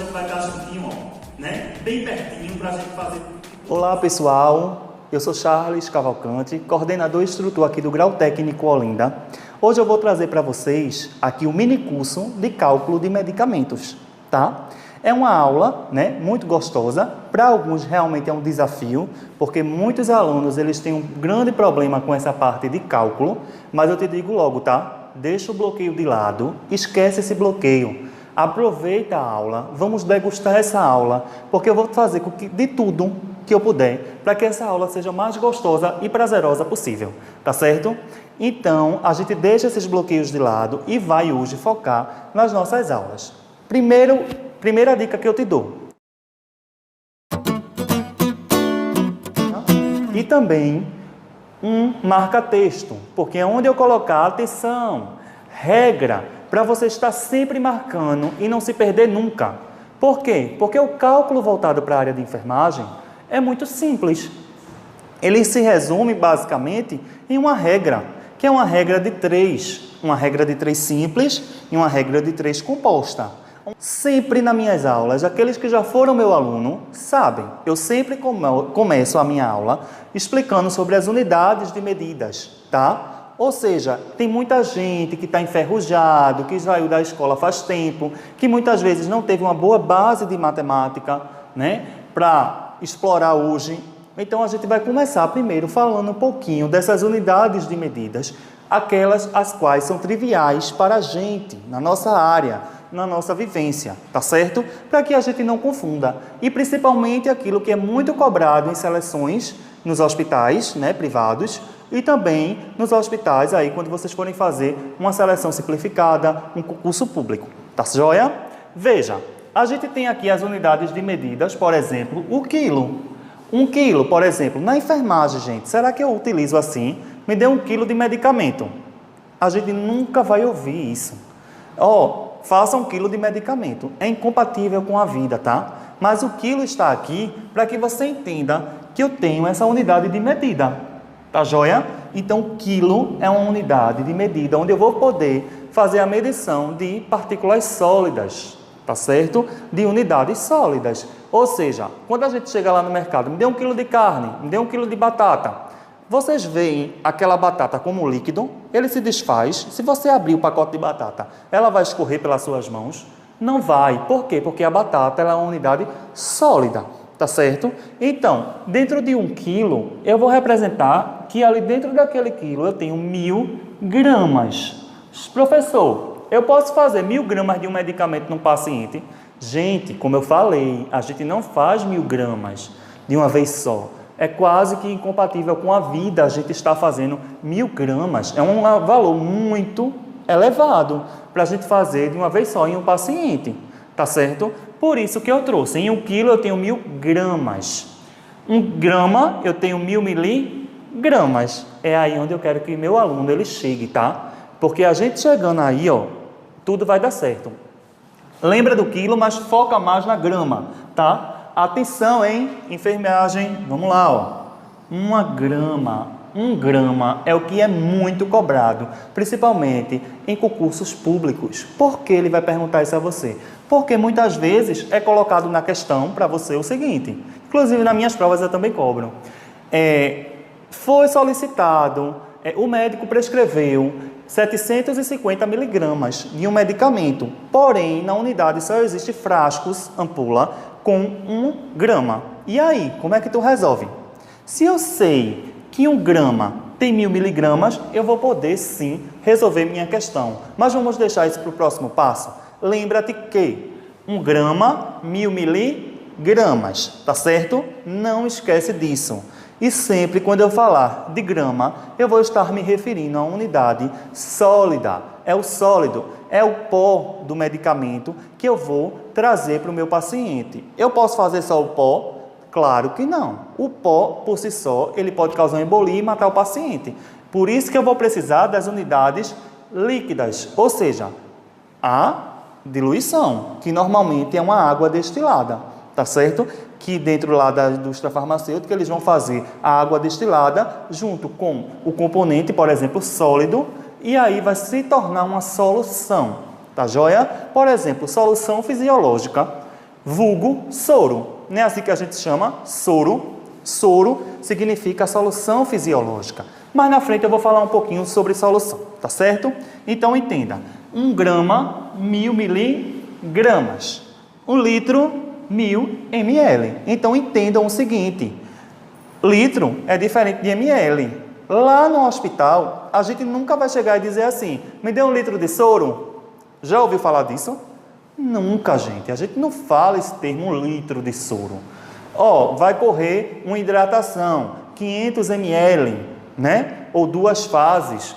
gente vai estar juntinho, ó, né? Bem pertinho para a gente fazer. Olá pessoal, eu sou Charles Cavalcante, coordenador e instrutor aqui do Grau Técnico Olinda. Hoje eu vou trazer para vocês aqui o mini curso de cálculo de medicamentos, tá? É uma aula, né, muito gostosa, para alguns realmente é um desafio, porque muitos alunos eles têm um grande problema com essa parte de cálculo, mas eu te digo logo, tá? Deixa o bloqueio de lado, esquece esse bloqueio, aproveita a aula, vamos degustar essa aula, porque eu vou fazer de tudo que eu puder para que essa aula seja mais gostosa e prazerosa possível, tá certo? Então, a gente deixa esses bloqueios de lado e vai hoje focar nas nossas aulas. Primeira dica que eu te dou. E também um marca-texto, porque é onde eu colocar atenção, regra, para você estar sempre marcando e não se perder nunca. Por quê? Porque o cálculo voltado para a área de enfermagem é muito simples. Ele se resume basicamente em uma regra, que é uma regra de 3. Uma regra de 3 simples e uma regra de 3 composta. Sempre nas minhas aulas, aqueles que já foram meu aluno sabem, eu sempre começo a minha aula explicando sobre as unidades de medidas, tá? Ou seja, tem muita gente que está enferrujado, que saiu da escola faz tempo, que muitas vezes não teve uma boa base de matemática, né, para explorar hoje. Então, a gente vai começar primeiro falando um pouquinho dessas unidades de medidas, aquelas as quais são triviais para a gente, na nossa área, na nossa vivência, tá certo? Para que a gente não confunda. E principalmente aquilo que é muito cobrado em seleções nos hospitais, né, privados, e também nos hospitais aí quando vocês forem fazer uma seleção simplificada, um concurso público, tá joia? Veja, a gente tem aqui as unidades de medidas, por exemplo, o quilo. 1 quilo, por exemplo, na enfermagem, gente, será que eu utilizo assim? Me dê 1 quilo de medicamento. A gente nunca vai ouvir isso. Faça 1 quilo de medicamento. É incompatível com a vida, tá? Mas o quilo está aqui para que você entenda que eu tenho essa unidade de medida. Tá joia? Então, quilo é uma unidade de medida onde eu vou poder fazer a medição de partículas sólidas, tá certo? De unidades sólidas. Ou seja, quando a gente chega lá no mercado, me dê 1 quilo de carne, me dê 1 quilo de batata. Vocês veem aquela batata como líquido, ele se desfaz. Se você abrir o pacote de batata, ela vai escorrer pelas suas mãos? Não vai. Por quê? Porque a batata ela é uma unidade sólida, tá certo? Então, dentro de 1 quilo, eu vou representar que ali dentro daquele quilo eu tenho 1000 gramas. Professor, eu posso fazer 1000 gramas de um medicamento num paciente? Gente, como eu falei, a gente não faz 1000 gramas de uma vez só. É quase que incompatível com a vida a gente estar fazendo 1000 gramas. É um valor muito elevado para a gente fazer de uma vez só em um paciente, tá certo? Por isso que eu trouxe. Em 1 quilo eu tenho 1000 gramas. 1 grama eu tenho 1000 miligramas. É aí onde eu quero que meu aluno ele chegue, tá? Porque a gente chegando aí, tudo vai dar certo. Lembra do quilo, mas foca mais na grama, tá? Atenção, hein? Enfermagem, vamos lá, 1 grama. 1 grama é o que é muito cobrado, principalmente em concursos públicos. Por que ele vai perguntar isso a você? Porque muitas vezes é colocado na questão para você o seguinte, inclusive nas minhas provas eu também cobro. Foi solicitado, o médico prescreveu 750 miligramas de um medicamento, porém na unidade só existe frascos, ampula, com 1 grama. E aí, como é que tu resolve? Se eu sei que 1 grama tem 1000 miligramas, eu vou poder sim resolver minha questão. Mas vamos deixar isso para o próximo passo. Lembra-te que 1 grama, 1000 miligramas, tá certo? Não esquece disso. E sempre quando eu falar de grama, eu vou estar me referindo a uma unidade sólida. É o sólido, é o pó do medicamento que eu vou trazer para o meu paciente. Eu posso fazer só o pó? Claro que não. O pó, por si só, ele pode causar uma embolia e matar o paciente. Por isso que eu vou precisar das unidades líquidas, ou seja, a diluição, que normalmente é uma água destilada, tá certo? Que dentro lá da indústria farmacêutica eles vão fazer a água destilada junto com o componente, por exemplo, sólido, e aí vai se tornar uma solução, tá joia? Por exemplo, solução fisiológica. vulgo soro. Não é assim que a gente chama? Soro. Soro significa solução fisiológica. Mas na frente eu vou falar um pouquinho sobre solução, tá certo? Então entenda, 1 grama, 1000 miligramas. 1 litro, 1000 ml. Então entendam o seguinte, litro é diferente de ml. Lá no hospital, a gente nunca vai chegar e dizer assim, me dê 1 litro de soro. Já ouviu falar disso? Nunca, gente. A gente não fala esse termo 1 litro de soro. Ó, vai correr uma hidratação, 500 ml, né? Ou 2 fases.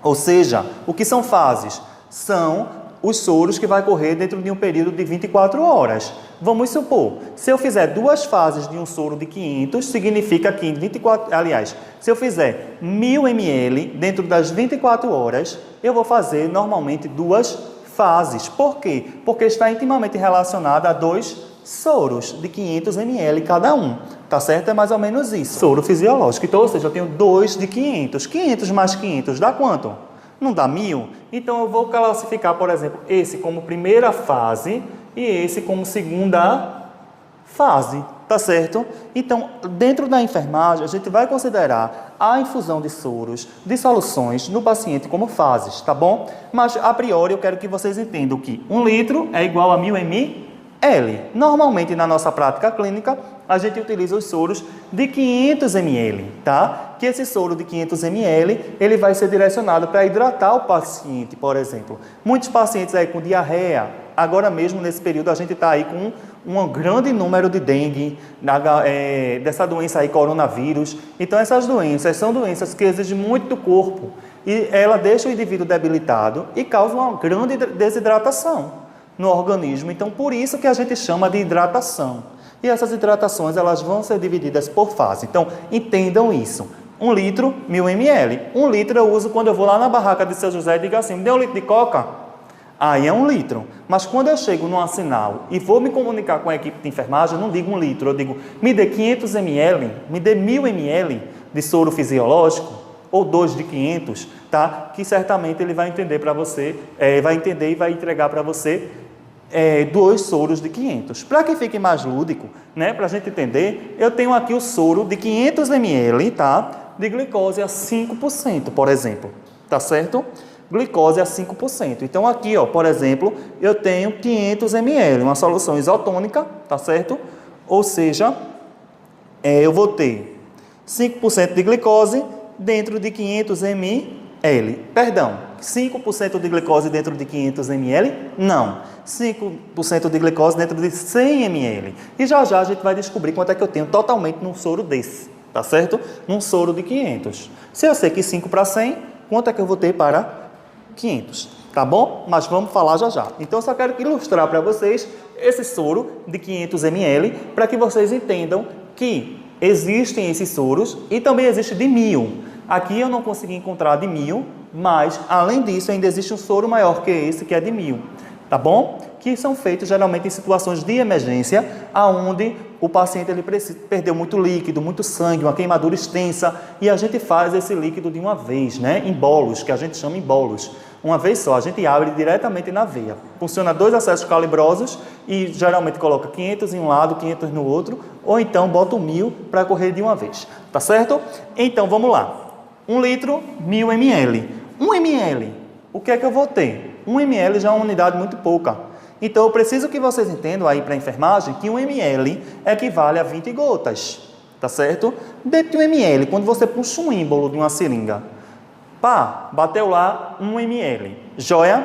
Ou seja, o que são fases? São os soros que vai correr dentro de um período de 24 horas. Vamos supor, se eu fizer 2 fases de um soro de 500, significa que em 24... Aliás, se eu fizer 1000 ml dentro das 24 horas, eu vou fazer normalmente 2 fases. Por quê? Porque está intimamente relacionada a 2 soros de 500 ml cada um, tá certo? É mais ou menos isso. Soro fisiológico. Então, ou seja, eu tenho 2 de 500. 500 mais 500 dá quanto? Não dá 1000? Então, eu vou classificar, por exemplo, esse como primeira fase e esse como segunda fase, tá certo? Então, dentro da enfermagem, a gente vai considerar a infusão de soros, de soluções no paciente como fases, tá bom? Mas, a priori, eu quero que vocês entendam que 1 litro é igual a 1000 ml. Normalmente, na nossa prática clínica, a gente utiliza os soros de 500 ml, tá? Que esse soro de 500 ml, ele vai ser direcionado para hidratar o paciente, por exemplo. Muitos pacientes aí com diarreia, agora mesmo nesse período a gente está aí com um grande número de dengue, dessa doença aí, coronavírus. Então, essas doenças são doenças que exigem muito do corpo e ela deixa o indivíduo debilitado e causa uma grande desidratação no organismo. Então, por isso que a gente chama de hidratação. E essas hidratações, elas vão ser divididas por fase. Então, entendam isso. 1 litro, 1000 ml. 1 litro eu uso quando eu vou lá na barraca de São José e digo assim, me dê 1 litro de coca. Aí é 1 litro. Mas quando eu chego num assinal e vou me comunicar com a equipe de enfermagem, eu não digo 1 litro, eu digo, me dê 500 ml, me dê 1000 ml de soro fisiológico, ou 2 de 500, tá? Que certamente ele vai entender para você, vai entender e vai entregar para você 2 soros de 500. Para que fique mais lúdico, né? Para a gente entender, eu tenho aqui o soro de 500 ml, tá? De glicose a 5%, por exemplo, tá certo? Glicose a 5%. Então, aqui, ó, por exemplo, eu tenho 500 ml, uma solução isotônica, tá certo? Ou seja, eu vou ter 5% de glicose dentro de 500 ml. Perdão, 5% de glicose dentro de 500 ml? Não. 5% de glicose dentro de 100 ml. E já já a gente vai descobrir quanto é que eu tenho totalmente num soro desse, tá certo? Num soro de 500. Se eu sei que 5 para 100, quanto é que eu vou ter para 500? Tá bom? Mas vamos falar já já. Então, eu só quero ilustrar para vocês esse soro de 500 ml para que vocês entendam que existem esses soros e também existe de 1000. Aqui eu não consegui encontrar de 1000, mas, além disso, ainda existe um soro maior que esse, que é de 1000, tá bom? Que são feitos geralmente em situações de emergência, onde o paciente perdeu muito líquido, muito sangue, uma queimadura extensa, e a gente faz esse líquido de uma vez, né? Em bolos, que a gente chama em bolos. Uma vez só, a gente abre diretamente na veia. Funciona 2 acessos calibrosos e geralmente coloca 500 em um lado, 500 no outro, ou então bota 1000 para correr de uma vez, tá certo? Então, vamos lá. 1 litro, 1000 ml. 1 ml, o que é que eu vou ter? 1 ml já é uma unidade muito pouca. Então, eu preciso que vocês entendam aí para a enfermagem que 1 ml equivale a 20 gotas, tá certo? Dentro de 1 ml, quando você puxa um ímbolo de uma seringa, pá, bateu lá 1 ml. Joia?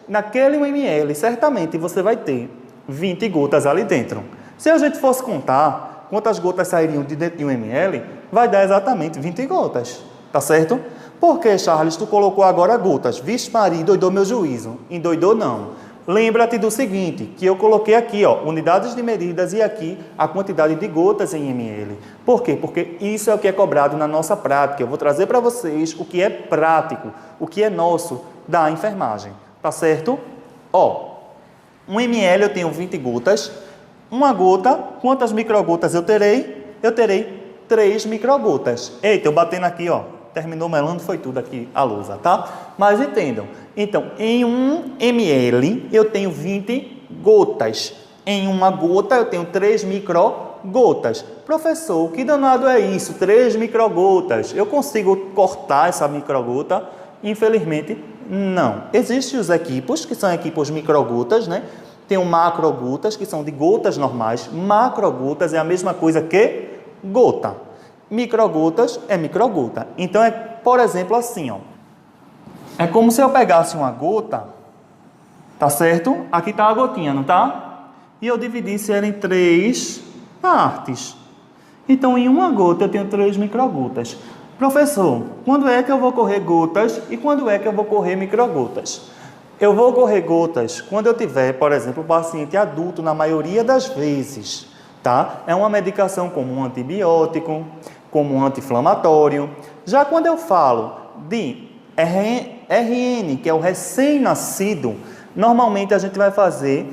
Naquele 1 ml, certamente você vai ter 20 gotas ali dentro. Se a gente fosse contar quantas gotas sairiam de dentro de 1 ml, vai dar exatamente 20 gotas. Tá certo? Por que, Charles, tu colocou agora gotas? Vixe Maria, endoidou meu juízo. Endoidou não. Lembra-te do seguinte, que eu coloquei aqui, ó, unidades de medidas e aqui a quantidade de gotas em ml. Por quê? Porque isso é o que é cobrado na nossa prática. Eu vou trazer para vocês o que é prático, o que é nosso da enfermagem. Tá certo? Ó, 1 ml eu tenho 20 gotas. Uma gota, quantas microgotas eu terei? Eu terei 3 microgotas. Eita, eu batendo aqui, ó. Terminou melando, foi tudo aqui a lousa, tá? Mas entendam. Então, em 1 ml, eu tenho 20 gotas. Em uma gota eu tenho 3 microgotas. Professor, que danado é isso? 3 microgotas. Eu consigo cortar essa microgota? Infelizmente, não. Existem os equipos, que são equipos microgotas, né? Tem o macrogotas, que são de gotas normais. Macrogotas é a mesma coisa que gota. Microgotas é microgota. Então, é, por exemplo, assim, ó. É como se eu pegasse uma gota, tá certo? Aqui está a gotinha, não tá? E eu dividisse ela em 3 partes. Então, em uma gota eu tenho 3 microgotas. Professor, quando é que eu vou correr gotas e quando é que eu vou correr microgotas? Eu vou correr gotas quando eu tiver, por exemplo, um paciente adulto, na maioria das vezes, tá? É uma medicação como um antibiótico, como um anti-inflamatório. Já quando eu falo de RN, que é o recém-nascido, normalmente a gente vai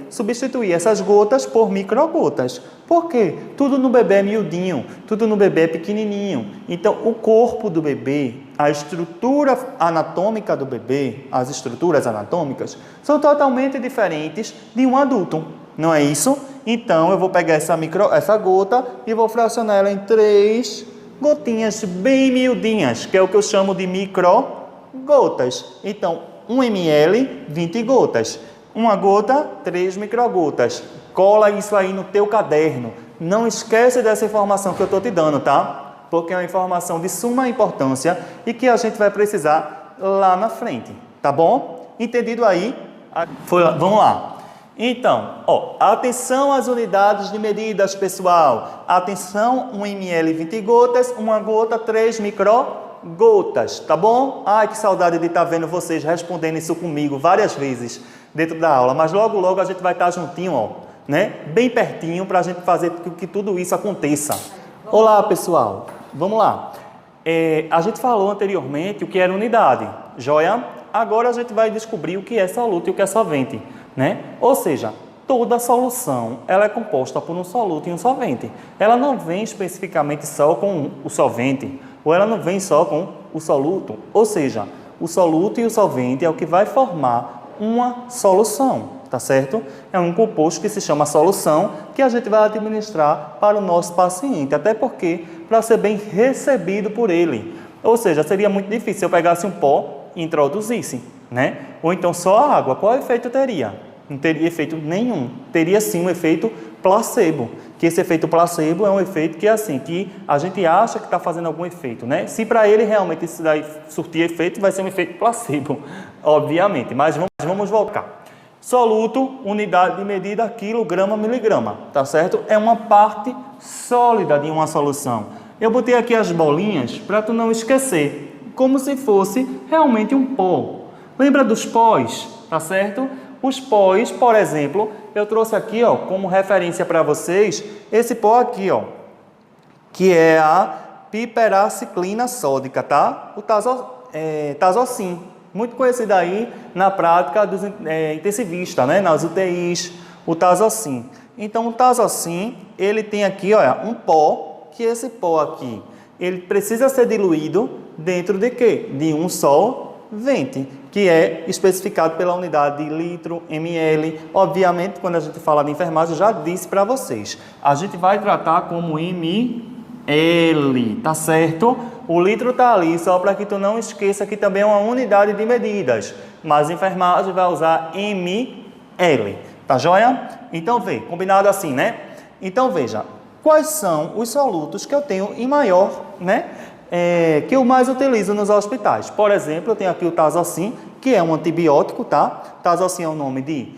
substituir essas gotas por microgotas. Por quê? Tudo no bebê é miudinho, tudo no bebê é pequenininho. Então, o corpo do bebê, a estrutura anatômica do bebê, as estruturas anatômicas, são totalmente diferentes de um adulto, não é isso? Então, eu vou pegar essa gota e vou fracionar ela em 3 gotinhas bem miudinhas, que é o que eu chamo de microgotas. Então, 1 ml, 20 gotas. Uma gota, 3 microgotas. Cola isso aí no teu caderno. Não esquece dessa informação que eu estou te dando, tá? Porque é uma informação de suma importância e que a gente vai precisar lá na frente, tá bom? Entendido aí? Vamos lá. Então, atenção às unidades de medidas, pessoal. Atenção, 1 ml, 20 gotas. Uma gota, 3 microgotas, tá bom? Ai, que saudade de estar vendo vocês respondendo isso comigo várias vezes dentro da aula. Mas logo, logo a gente vai estar juntinho, né? Bem pertinho para a gente fazer que tudo isso aconteça. Olá, pessoal. Vamos lá. A gente falou anteriormente o que era unidade, joia? Agora a gente vai descobrir o que é soluto e o que é solvente, né? Ou seja, toda solução ela é composta por um soluto e um solvente. Ela não vem especificamente só com o solvente, ou ela não vem só com o soluto. Ou seja, o soluto e o solvente é o que vai formar uma solução, tá certo? É um composto que se chama solução, que a gente vai administrar para o nosso paciente, até porque para ser bem recebido por ele. Ou seja, seria muito difícil se eu pegasse um pó e introduzisse, né? Ou então só a água, qual efeito teria? Não teria efeito nenhum. Teria sim um efeito placebo, que esse efeito placebo é um efeito que que a gente acha que está fazendo algum efeito, né? Se para ele realmente isso daí surtir efeito, vai ser um efeito placebo, obviamente. Mas vamos voltar. Soluto, unidade de medida, quilograma, miligrama, tá certo? É uma parte sólida de uma solução. Eu botei aqui as bolinhas para tu não esquecer, como se fosse realmente um pó. Lembra dos pós, tá certo? Os pós, por exemplo, eu trouxe aqui, como referência para vocês, esse pó aqui, que é a piperaciclina sódica, tá? O Tazocin, muito conhecido aí na prática dos intensivistas, né? Nas UTIs, o Tazocin. Então, o Tazocin, ele tem aqui, um pó, que esse pó aqui, ele precisa ser diluído dentro de quê? De um solvente, que é especificado pela unidade de litro, ml. Obviamente, quando a gente fala de enfermagem, eu já disse para vocês, a gente vai tratar como ml, tá certo? O litro tá ali, só para que tu não esqueça que também é uma unidade de medidas, mas a enfermagem vai usar ml, tá joia? Então, combinado assim, né? Então, veja, quais são os solutos que eu tenho em maior, né? Que eu mais utilizo nos hospitais. Por exemplo, eu tenho aqui o Tazocin, que é um antibiótico, tá? Tazocin é o nome de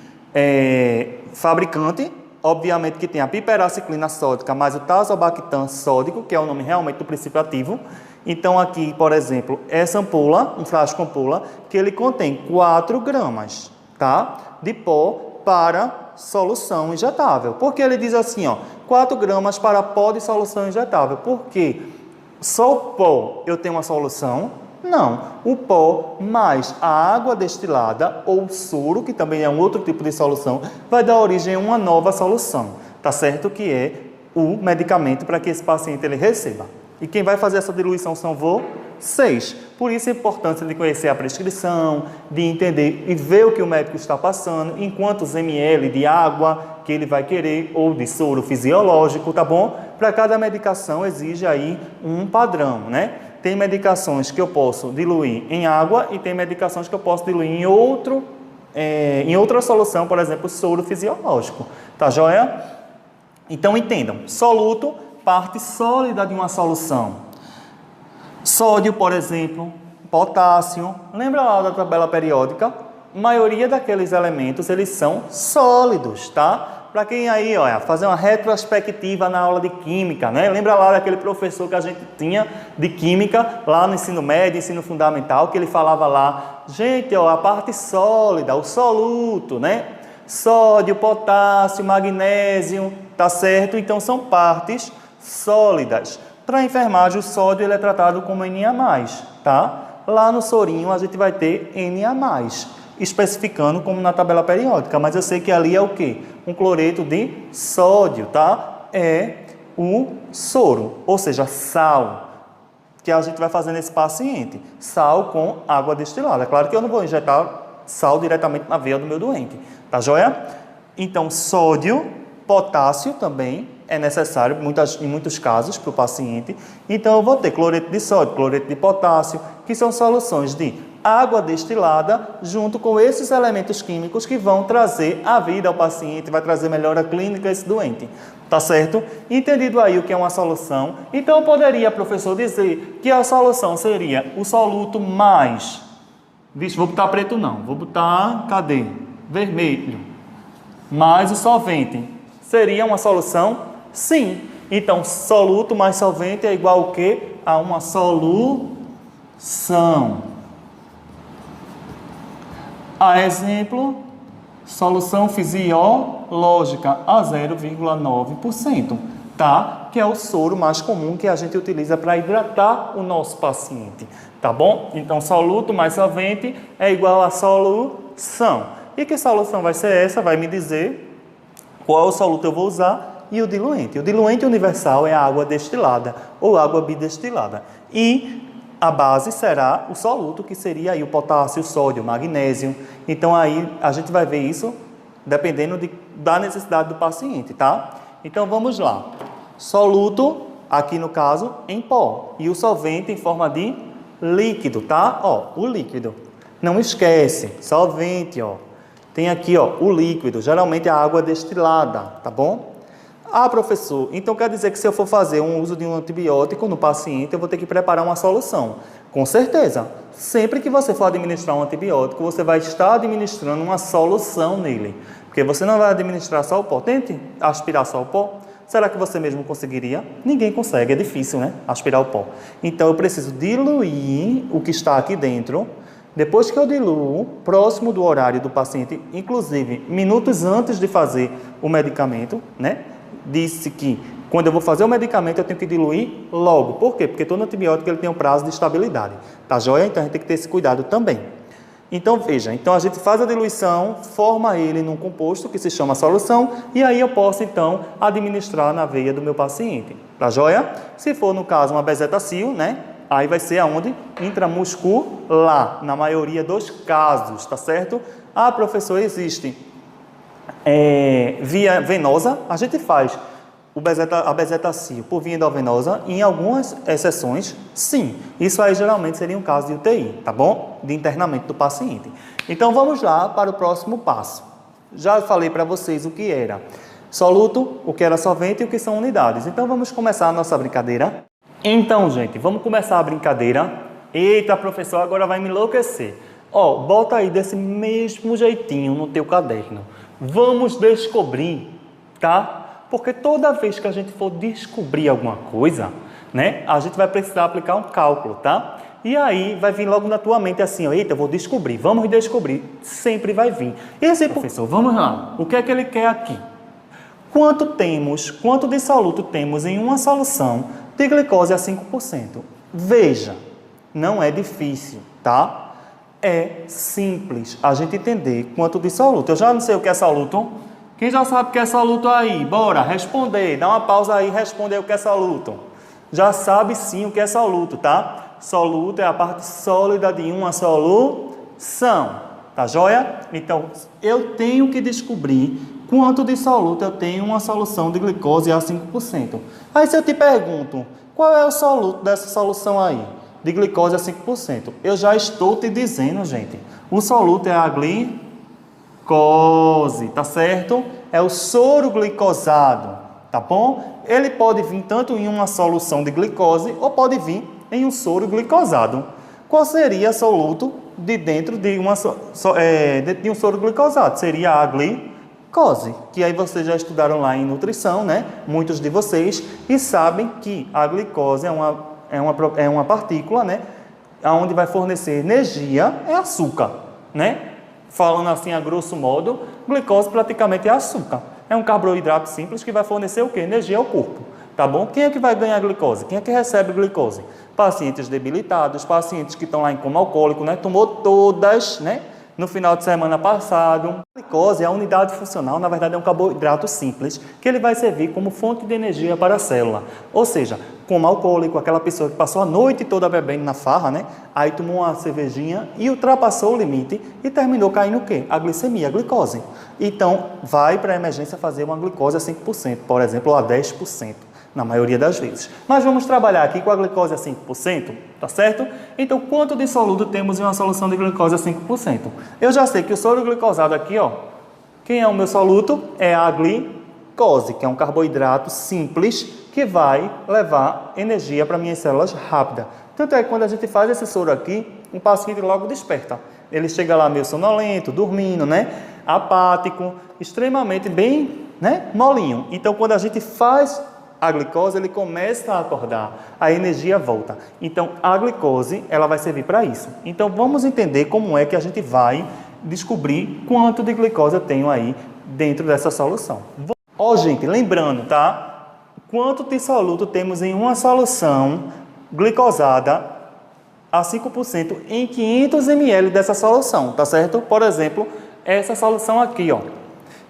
fabricante, obviamente que tem a piperaciclina sódica, mas o tazobactam sódico, que é o nome realmente do princípio ativo. Então, aqui, por exemplo, essa ampula, um frasco ampula, que ele contém 4 gramas, tá? De pó para solução injetável. Por que ele diz assim, 4 gramas para pó de solução injetável? Por quê? Só o pó eu tenho uma solução? Não. O pó mais a água destilada ou soro, que também é um outro tipo de solução, vai dar origem a uma nova solução, tá certo? Que é o medicamento para que esse paciente ele receba. E quem vai fazer essa diluição 6. Por isso a importância de conhecer a prescrição, de entender e ver o que o médico está passando, em quantos ml de água que ele vai querer, ou de soro fisiológico, tá bom? Para cada medicação exige aí um padrão, né? Tem medicações que eu posso diluir em água e tem medicações que eu posso diluir em outra solução, por exemplo, soro fisiológico. Tá joia? Então entendam, soluto, parte sólida de uma solução. Sódio, por exemplo, potássio. Lembra lá da tabela periódica? A maioria daqueles elementos, eles são sólidos, tá? Para quem aí, olha, fazer uma retrospectiva na aula de química, né? Lembra lá daquele professor que a gente tinha de química lá no ensino médio, ensino fundamental, que ele falava lá, gente, ó, a parte sólida, o soluto, né? Sódio, potássio, magnésio, tá certo? Então são partes sólidas. Para a enfermagem, o sódio ele é tratado como Na+, tá? Lá no sorinho a gente vai ter Na+, especificando como na tabela periódica, mas eu sei que ali é o quê? Um cloreto de sódio, tá? É o soro, ou seja, sal, que a gente vai fazer nesse paciente. Sal com água destilada. Claro que eu não vou injetar sal diretamente na veia do meu doente, tá joia? Então, sódio, potássio também é necessário em muitos casos para o paciente. Então, eu vou ter cloreto de sódio, cloreto de potássio, que são soluções de água destilada junto com esses elementos químicos que vão trazer a vida ao paciente, vai trazer melhora clínica a esse doente. Tá certo? Entendido aí o que é uma solução, então eu poderia, professor, dizer que a solução seria o soluto mais... Vixe, vou botar preto não, vou botar, cadê? Vermelho. Mais o solvente. Seria uma solução? Sim. Então, soluto mais solvente é igual ao quê? A uma solução. A exemplo, solução fisiológica a 0,9%, tá? Que é o soro mais comum que a gente utiliza para hidratar o nosso paciente, tá bom? Então, soluto mais solvente é igual a solução. E que solução vai ser essa? Vai me dizer qual soluto eu vou usar e o diluente. O diluente universal é a água destilada ou água bidestilada. E a base será o soluto, que seria aí o potássio, o sódio, o magnésio. Então, aí a gente vai ver isso dependendo da necessidade do paciente, tá? Então, vamos lá. Soluto, aqui no caso, em pó. E o solvente em forma de líquido, tá? Ó, o líquido. Não esquece, solvente, ó. Tem aqui, ó, o líquido. Geralmente, a água destilada, tá bom? Ah, professor, então quer dizer que se eu for fazer um uso de um antibiótico no paciente, eu vou ter que preparar uma solução. Com certeza. Sempre que você for administrar um antibiótico, você vai estar administrando uma solução nele. Porque você não vai administrar só o pó. Tente aspirar só o pó. Será que você mesmo conseguiria? Ninguém consegue, é difícil, né? Aspirar o pó. Então, eu preciso diluir o que está aqui dentro. Depois que eu diluo, próximo do horário do paciente, inclusive minutos antes de fazer o medicamento, né? Disse que quando eu vou fazer o medicamento eu tenho que diluir logo. Por quê? Porque todo antibiótico ele tem um prazo de estabilidade. Tá joia? Então a gente tem que ter esse cuidado também. Então veja, então a gente faz a diluição, forma ele num composto que se chama solução e aí eu posso então administrar na veia do meu paciente. Tá joia? Se for no caso uma bezetacil, né? Aí vai ser aonde? Intramuscular, na maioria dos casos, tá certo? Ah, professor, existe via venosa, a gente faz a bezetacil por via endovenosa e em algumas exceções, sim. Isso aí geralmente seria um caso de UTI, tá bom? De internamento do paciente. Então vamos lá para o próximo passo. Já falei para vocês o que era soluto, o que era solvente e o que são unidades. Então vamos começar a nossa brincadeira. Então, gente, vamos começar a brincadeira. Eita, professor, agora vai me enlouquecer. Ó, bota aí desse mesmo jeitinho no teu caderno. Vamos descobrir, tá? Porque toda vez que a gente for descobrir alguma coisa, né? A gente vai precisar aplicar um cálculo, tá? E aí vai vir logo na tua mente assim, ó, eita, eu vou descobrir, vamos descobrir. Sempre vai vir. E esse professor, vamos lá. O que é que ele quer aqui? Quanto de soluto temos em uma solução de glicose a 5%? Veja, não é difícil, tá? É simples a gente entender quanto de soluto. Eu já não sei o que é soluto. Quem já sabe o que é soluto aí? Bora, responder. Dá uma pausa aí e responde aí o que é soluto. Já sabe sim o que é soluto, tá? Soluto é a parte sólida de uma solução. Tá joia? Então, eu tenho que descobrir quanto de soluto eu tenho em uma solução de glicose a 5%. Aí se eu te pergunto, qual é o soluto dessa solução aí? De glicose a 5%. Eu já estou te dizendo, gente. O soluto é a glicose, tá certo? É o soro glicosado, tá bom? Ele pode vir tanto em uma solução de glicose ou pode vir em um soro glicosado. Qual seria o soluto de dentro de um soro glicosado? Seria a glicose, que aí vocês já estudaram lá em nutrição, né? Muitos de vocês, e sabem que a glicose é uma partícula, né? Onde vai fornecer energia é açúcar, né? Falando assim a grosso modo, glicose praticamente é açúcar. É um carboidrato simples que vai fornecer o quê? Energia ao corpo, tá bom? Quem é que vai ganhar glicose? Quem é que recebe glicose? Pacientes debilitados, pacientes que estão lá em coma alcoólico, né? Tomou todas, né? No final de semana passado. A glicose, a unidade funcional, na verdade é um carboidrato simples, que ele vai servir como fonte de energia para a célula. Ou seja, como alcoólico, aquela pessoa que passou a noite toda bebendo na farra, né? Aí tomou uma cervejinha e ultrapassou o limite e terminou caindo o quê? A glicemia, a glicose. Então, vai para a emergência fazer uma glicose a 5%, por exemplo, ou a 10%. Na maioria das vezes. Mas vamos trabalhar aqui com a glicose a 5%, tá certo? Então, quanto de soluto temos em uma solução de glicose a 5%? Eu já sei que o soro glicosado aqui, ó, quem é o meu soluto? É a glicose, que é um carboidrato simples que vai levar energia para minhas células rápida. Tanto é que quando a gente faz esse soro aqui, um paciente logo desperta. Ele chega lá meio sonolento, dormindo, né? Apático, extremamente bem, né? Molinho. Então, quando a gente faz a glicose, ele começa a acordar, a energia volta. Então, a glicose, ela vai servir para isso. Então, vamos entender como é que a gente vai descobrir quanto de glicose eu tenho aí dentro dessa solução. Ó, gente, lembrando, tá? Quanto de soluto temos em uma solução glicosada a 5% em 500 ml dessa solução, tá certo? Por exemplo, essa solução aqui, ó.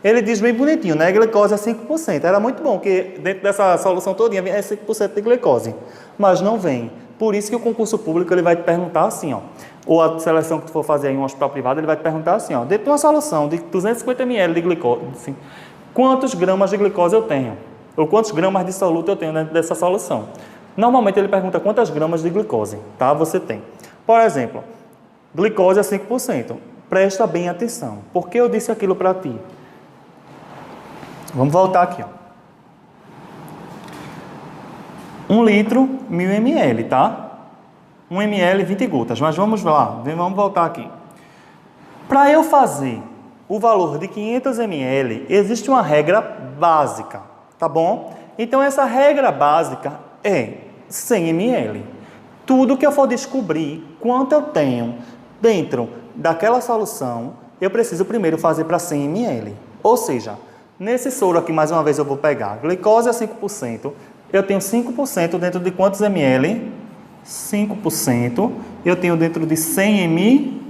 Ele diz bem bonitinho, né? Glicose é 5%. Era muito bom que dentro dessa solução todinha é 5% de glicose. Mas não vem. Por isso que o concurso público ele vai te perguntar assim, ó. Ou a seleção que tu for fazer em um hospital privado, ele vai te perguntar assim, ó. Dentro de uma solução de 250 ml de glicose, assim, quantos gramas de glicose eu tenho? Ou quantos gramas de soluto eu tenho dentro dessa solução? Normalmente ele pergunta quantas gramas de glicose, tá? Você tem. Por exemplo, glicose é 5%. Presta bem atenção. Por que eu disse aquilo para ti? Vamos voltar aqui, ó. 1 litro, 1000 ml, tá? 1 ml, 20 gotas. Mas vamos lá, vamos voltar aqui. Para eu fazer o valor de 500 ml, existe uma regra básica, tá bom? Então, essa regra básica é 100 ml. Tudo que eu for descobrir quanto eu tenho dentro daquela solução, eu preciso primeiro fazer para 100 ml. Ou seja, nesse soro aqui, mais uma vez, eu vou pegar glicose a 5%. Eu tenho 5% dentro de quantos ml? 5%. Eu tenho dentro de 100 ml.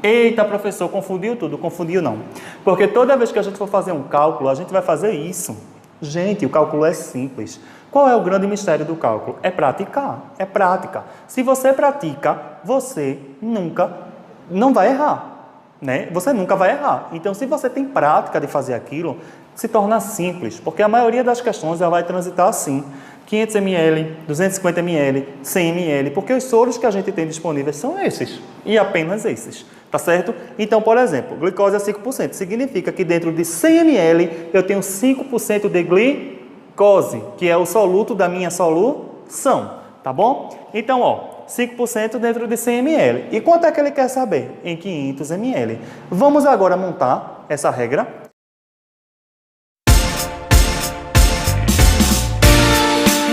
Eita, professor, confundiu tudo. Confundiu não. Porque toda vez que a gente for fazer um cálculo, a gente vai fazer isso. Gente, o cálculo é simples. Qual é o grande mistério do cálculo? É praticar. É prática. Se você pratica, você não vai errar. Né? Você nunca vai errar. Então, se você tem prática de fazer aquilo, se torna simples, porque a maioria das questões ela vai transitar assim, 500 ml, 250 ml, 100 ml, porque os soros que a gente tem disponíveis são esses, e apenas esses, tá certo? Então, por exemplo, glicose é 5%, significa que dentro de 100 ml eu tenho 5% de glicose, que é o soluto da minha solução, tá bom? Então, ó, 5% dentro de 100 ml. E quanto é que ele quer saber? Em 500 ml. Vamos agora montar essa regra.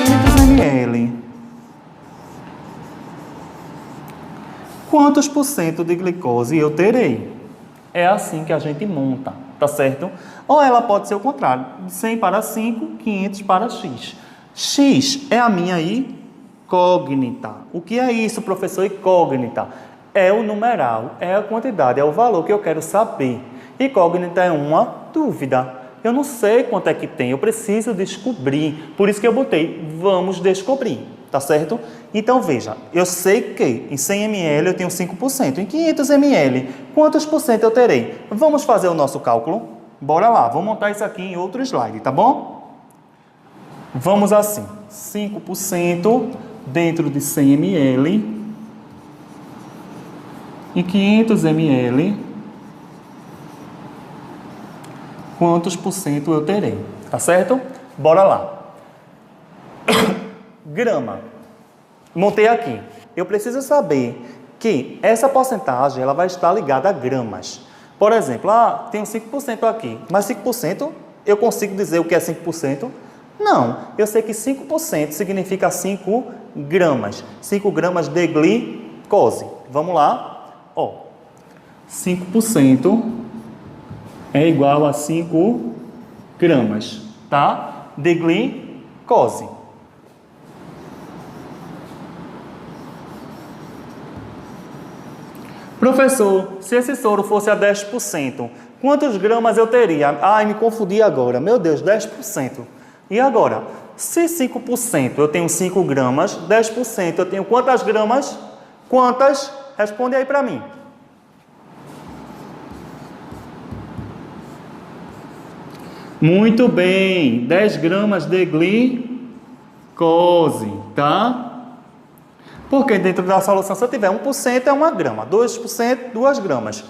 500 ml. Quantos por cento de glicose eu terei? É assim que a gente monta, tá certo? Ou ela pode ser o contrário, de 100 para 5, 500 para x. X é a minha incógnita. O que é isso, professor? Incógnita é o numeral, é a quantidade, é o valor que eu quero saber. Incógnita é uma dúvida. Eu não sei quanto é que tem, eu preciso descobrir. Por isso que eu botei, vamos descobrir. tá certo? Então, veja, eu sei que em 100 ml eu tenho 5%. Em 500 ml, quantos por cento eu terei? Vamos fazer o nosso cálculo? Bora lá, vou montar isso aqui em outro slide, tá bom? Vamos assim, 5% dentro de 100 ml em 500 ml, quantos por cento eu terei? Tá certo? Bora lá. Grama. Montei aqui. Eu preciso saber que essa porcentagem ela vai estar ligada a gramas. Por exemplo, tenho 5% aqui, mas 5% eu consigo dizer o que é 5%? Não, eu sei que 5% significa 5 gramas. 5 gramas de glicose. Vamos lá. 5% é igual a 5 gramas, tá? De glicose. Professor, se esse soro fosse a 10%, quantos gramas eu teria? Ai, me confundi agora. Meu Deus, 10%. E agora? Se 5% eu tenho 5 gramas, 10% eu tenho quantas gramas? Quantas? Responde aí para mim. Muito bem, 10 gramas de glicose, tá? Porque dentro da solução, se eu tiver 1%, é 1 grama, 2%, 2 gramas,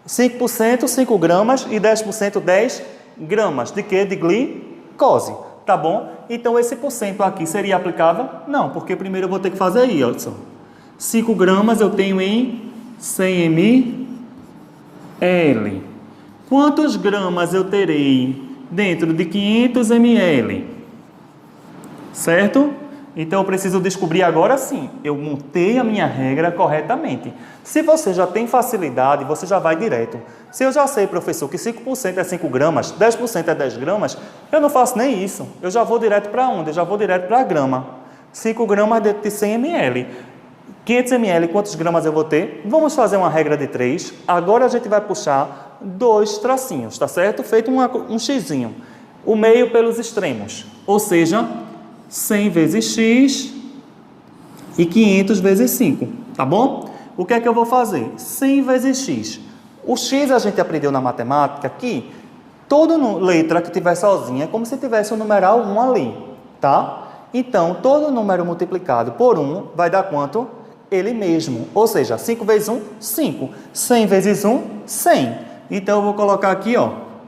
5%, 5 gramas e 10%, 10 gramas. De quê? De glicose, tá bom? Então, esse porcento aqui seria aplicável? Não, porque primeiro eu vou ter que fazer aí, olha só. 5 gramas eu tenho em 100 ml. Quantos gramas eu terei dentro de 500 ml? Certo? Então, eu preciso descobrir agora sim. Eu montei a minha regra corretamente. Se você já tem facilidade, você já vai direto. Se eu já sei, professor, que 5% é 5 gramas, 10% é 10 gramas, eu não faço nem isso. Eu já vou direto para onde? Eu já vou direto para a grama. 5 gramas dentro de 100 ml. 500 ml, quantos gramas eu vou ter? Vamos fazer uma regra de 3. Agora a gente vai puxar 2 tracinhos, tá certo? Feito um xizinho. O meio pelos extremos. Ou seja, 100 vezes x e 500 vezes 5, tá bom? O que é que eu vou fazer? 100 vezes x. O x a gente aprendeu na matemática que toda letra que tiver sozinha é como se tivesse o numeral 1 ali, tá? Então, todo número multiplicado por 1 vai dar quanto? Ele mesmo. Ou seja, 5 vezes 1, 5. 100 vezes 1, 100. Então, eu vou colocar aqui,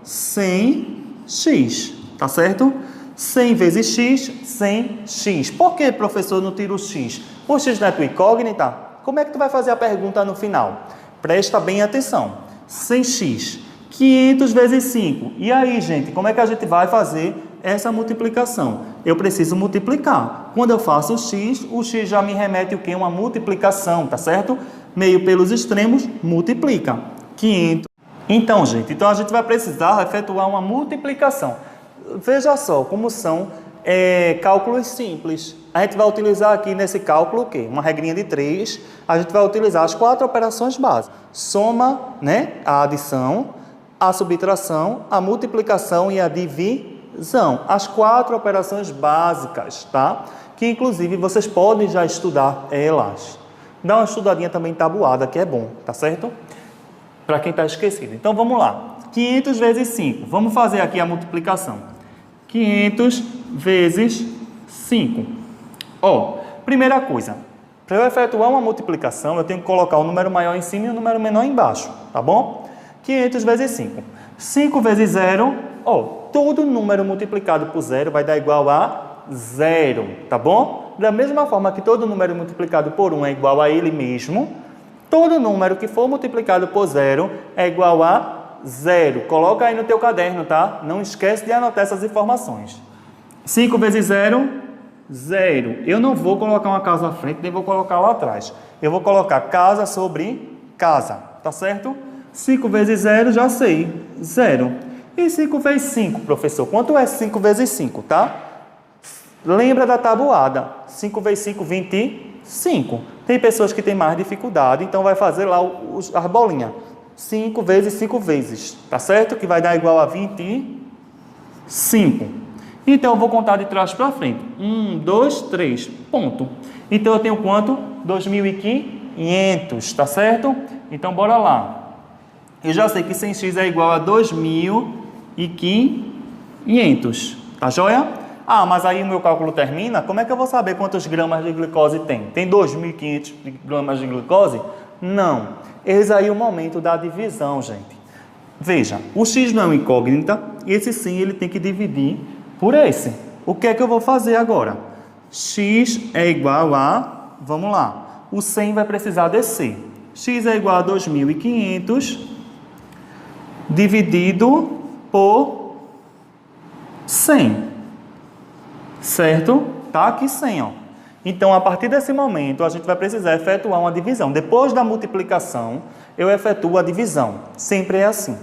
100x, tá certo? 100 vezes x, 100x. Por que, professor, não tira o x? O x não é tua incógnita? Como é que tu vai fazer a pergunta no final? Presta bem atenção. 100x, 500 vezes 5. E aí, gente, como é que a gente vai fazer essa multiplicação? Eu preciso multiplicar. Quando eu faço o x já me remete o quê? Uma multiplicação, tá certo? Meio pelos extremos, multiplica. 500. Então, gente, a gente vai precisar efetuar uma multiplicação. Veja só como são cálculos simples. A gente vai utilizar aqui nesse cálculo o quê? Uma regrinha de 3. A gente vai utilizar as 4 operações básicas. Soma, né? A adição, a subtração, a multiplicação e a divisão. As 4 operações básicas, tá? Que inclusive vocês podem já estudar elas. Dá uma estudadinha também tabuada, que é bom, tá certo? Para quem está esquecido. Então vamos lá. 500 vezes 5. Vamos fazer aqui a multiplicação. 500 vezes 5. Primeira coisa, para eu efetuar uma multiplicação, eu tenho que colocar o número maior em cima e o número menor embaixo, tá bom? 500 vezes 5. 5 vezes 0, todo número multiplicado por 0 vai dar igual a 0, tá bom? Da mesma forma que todo número multiplicado por 1 é igual a ele mesmo, todo número que for multiplicado por 0 é igual a 0. Coloca aí no teu caderno, tá? Não esquece de anotar essas informações. 5 vezes 0, 0. Eu não vou colocar uma casa à frente, nem vou colocar lá atrás. Eu vou colocar casa sobre casa, tá certo? 5 vezes 0, já sei, 0. E 5 vezes 5, professor? Quanto é 5 vezes 5, tá? Lembra da tabuada. 5 vezes 5, 25. Tem pessoas que têm mais dificuldade, então vai fazer lá as bolinhas. 5 vezes 5 vezes, tá certo? Que vai dar igual a 25. Então, eu vou contar de trás para frente. 1, 2, 3, ponto. Então, eu tenho quanto? 2.500, tá certo? Então, bora lá. Eu já sei que 100x é igual a 2.500, tá joia? Ah, mas aí o meu cálculo termina, como é que eu vou saber quantos gramas de glicose tem? Tem 2.500 gramas de glicose? Não. Eis aí o momento da divisão, gente. Veja, o x não é uma incógnita, e esse sim ele tem que dividir por esse. O que é que eu vou fazer agora? X é igual a, vamos lá, o 100 vai precisar descer. X é igual a 2.500 dividido por 100. Certo? Tá aqui 100, ó. Então, a partir desse momento, a gente vai precisar efetuar uma divisão. Depois da multiplicação, eu efetuo a divisão. Sempre é assim.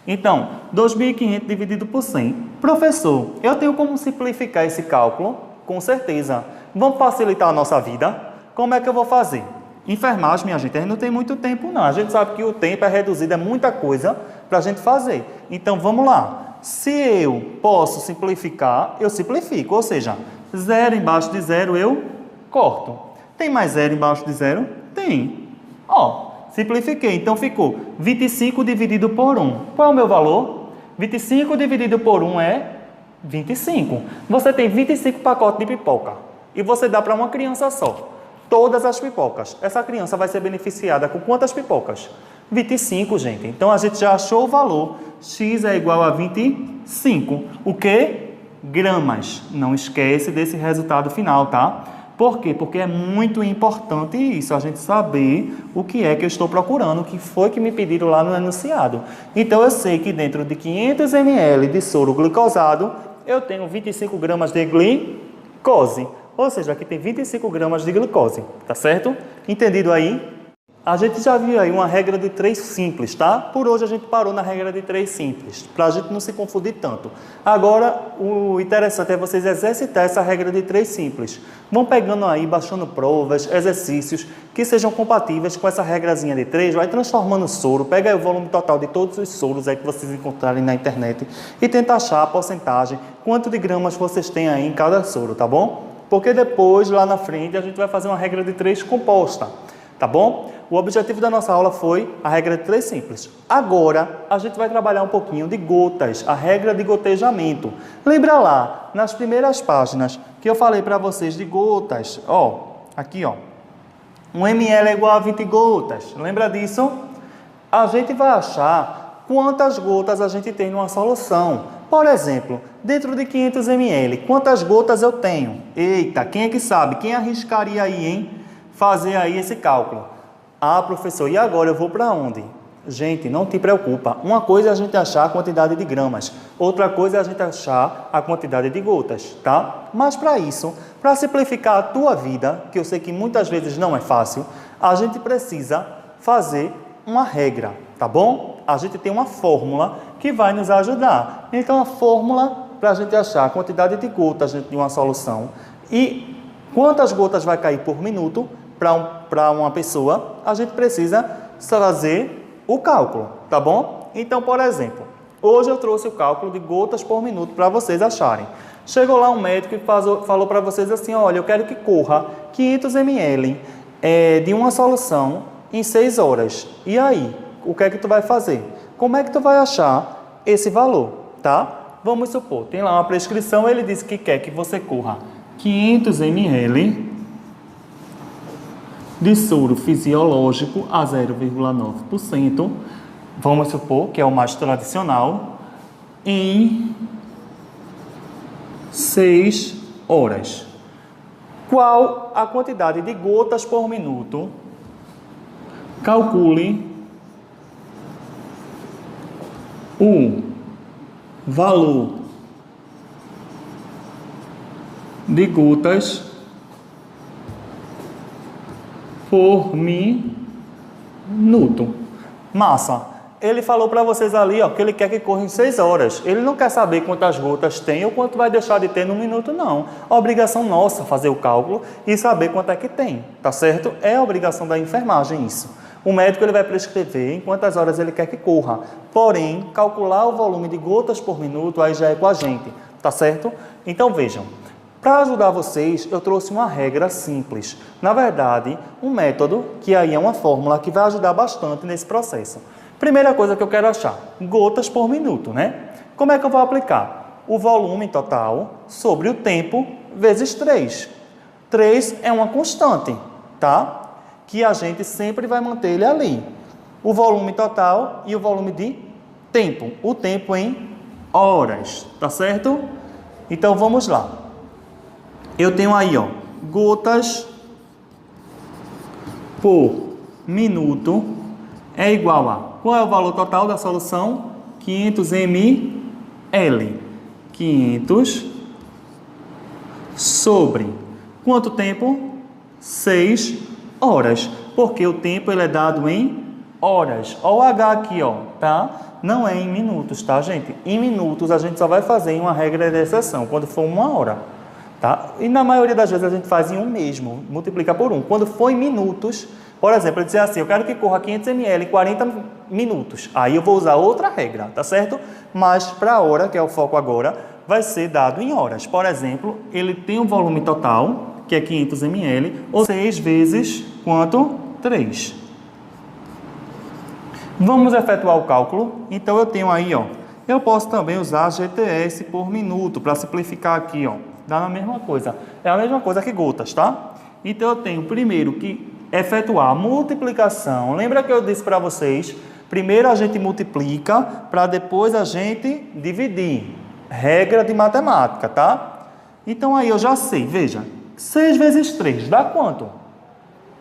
Então, 2.500 dividido por 100. Professor, eu tenho como simplificar esse cálculo? Com certeza. Vamos facilitar a nossa vida? Como é que eu vou fazer? Enfermagem, minha gente, a gente não tem muito tempo, não. A gente sabe que o tempo é reduzido, é muita coisa para a gente fazer. Então, vamos lá. Se eu posso simplificar, eu simplifico. Ou seja, 0 embaixo de 0 eu corto. Tem mais 0 embaixo de 0? Tem. Ó, simplifiquei. Então, ficou 25 dividido por 1. Qual é o meu valor? 25 dividido por 1 é 25. Você tem 25 pacotes de pipoca. E você dá para uma criança só. Todas as pipocas. Essa criança vai ser beneficiada com quantas pipocas? 25, gente. Então, a gente já achou o valor. X é igual a 25. O quê? Gramas. Não esquece desse resultado final, tá? Por quê? Porque é muito importante isso, a gente saber o que é que eu estou procurando, o que foi que me pediram lá no enunciado. Então, eu sei que dentro de 500 ml de soro glicosado, eu tenho 25 gramas de glicose. Ou seja, aqui tem 25 gramas de glicose, tá certo? Entendido aí? A gente já viu aí uma regra de 3 simples, tá? Por hoje a gente parou na regra de 3 simples, para a gente não se confundir tanto. Agora, o interessante é vocês exercitar essa regra de 3 simples. Vão pegando aí, baixando provas, exercícios que sejam compatíveis com essa regrazinha de 3, vai transformando o soro, pega aí o volume total de todos os soros aí que vocês encontrarem na internet e tenta achar a porcentagem, quanto de gramas vocês têm aí em cada soro, tá bom? Porque depois, lá na frente, a gente vai fazer uma regra de 3 composta, tá bom? O objetivo da nossa aula foi a regra de 3 simples. Agora, a gente vai trabalhar um pouquinho de gotas, a regra de gotejamento. Lembra lá, nas primeiras páginas, que eu falei para vocês de gotas. Ó, aqui, ó. 1 ml é igual a 20 gotas. Lembra disso? A gente vai achar quantas gotas a gente tem numa solução. Por exemplo, dentro de 500 ml, quantas gotas eu tenho? Eita, quem é que sabe? Quem arriscaria aí, hein? Fazer aí esse cálculo. Ah, professor, e agora eu vou para onde? Gente, não te preocupa. Uma coisa é a gente achar a quantidade de gramas. Outra coisa é a gente achar a quantidade de gotas, tá? Mas para isso, para simplificar a tua vida, que eu sei que muitas vezes não é fácil, a gente precisa fazer uma regra, tá bom? A gente tem uma fórmula que vai nos ajudar. Então, a fórmula para a gente achar a quantidade de gotas de uma solução e quantas gotas vai cair por minuto para uma pessoa, a gente precisa fazer o cálculo, tá bom? Então, por exemplo, hoje eu trouxe o cálculo de gotas por minuto para vocês acharem. Chegou lá um médico e falou para vocês assim, olha, eu quero que corra 500 ml de uma solução em 6 horas. E aí, o que é que tu vai fazer? Como é que tu vai achar esse valor, tá? Vamos supor, tem lá uma prescrição, ele diz que quer que você corra 500 ml de soro fisiológico a 0,9%, vamos supor que é o mais tradicional, em 6 horas. Qual a quantidade de gotas por minuto? Calcule o valor de gotas por minuto. Massa. Ele falou para vocês ali, ó, que ele quer que corra em 6 horas. Ele não quer saber quantas gotas tem ou quanto vai deixar de ter no minuto, não. A obrigação nossa é fazer o cálculo e saber quanto é que tem, tá certo? É a obrigação da enfermagem isso. O médico ele vai prescrever em quantas horas ele quer que corra. Porém, calcular o volume de gotas por minuto aí já é com a gente. tá certo? Então vejam, para ajudar vocês, eu trouxe uma regra simples. Na verdade, um método, que aí é uma fórmula que vai ajudar bastante nesse processo. Primeira coisa que eu quero achar, gotas por minuto, né? Como é que eu vou aplicar? O volume total sobre o tempo vezes 3. 3 é uma constante, tá? Que a gente sempre vai manter ele ali. O volume total e o volume de tempo. O tempo em horas, tá certo? Então, vamos lá. Eu tenho aí, ó, gotas por minuto é igual a... Qual é o valor total da solução? 500 ml. 500 sobre... Quanto tempo? 6 horas. Porque o tempo ele é dado em horas. Olha o H aqui, ó, tá? Não é em minutos, tá, gente? Em minutos a gente só vai fazer em uma regra de exceção, quando for 1 hora, tá? E na maioria das vezes a gente faz em 1 mesmo, multiplica por 1. Quando for em minutos, por exemplo, eu dizer assim, eu quero que corra 500 ml em 40 minutos. Aí eu vou usar outra regra, tá certo? Mas para a hora, que é o foco agora, vai ser dado em horas. Por exemplo, ele tem um volume total, que é 500 ml, ou 6 vezes quanto? 3. Vamos efetuar o cálculo. Então, eu tenho aí, ó, eu posso também usar GTS por minuto, para simplificar aqui, ó, dá a mesma coisa. É a mesma coisa que gotas, tá? Então, eu tenho primeiro que efetuar a multiplicação. Lembra que eu disse para vocês, primeiro a gente multiplica, para depois a gente dividir. Regra de matemática, tá? Então, aí eu já sei, veja, 6 vezes 3 dá quanto?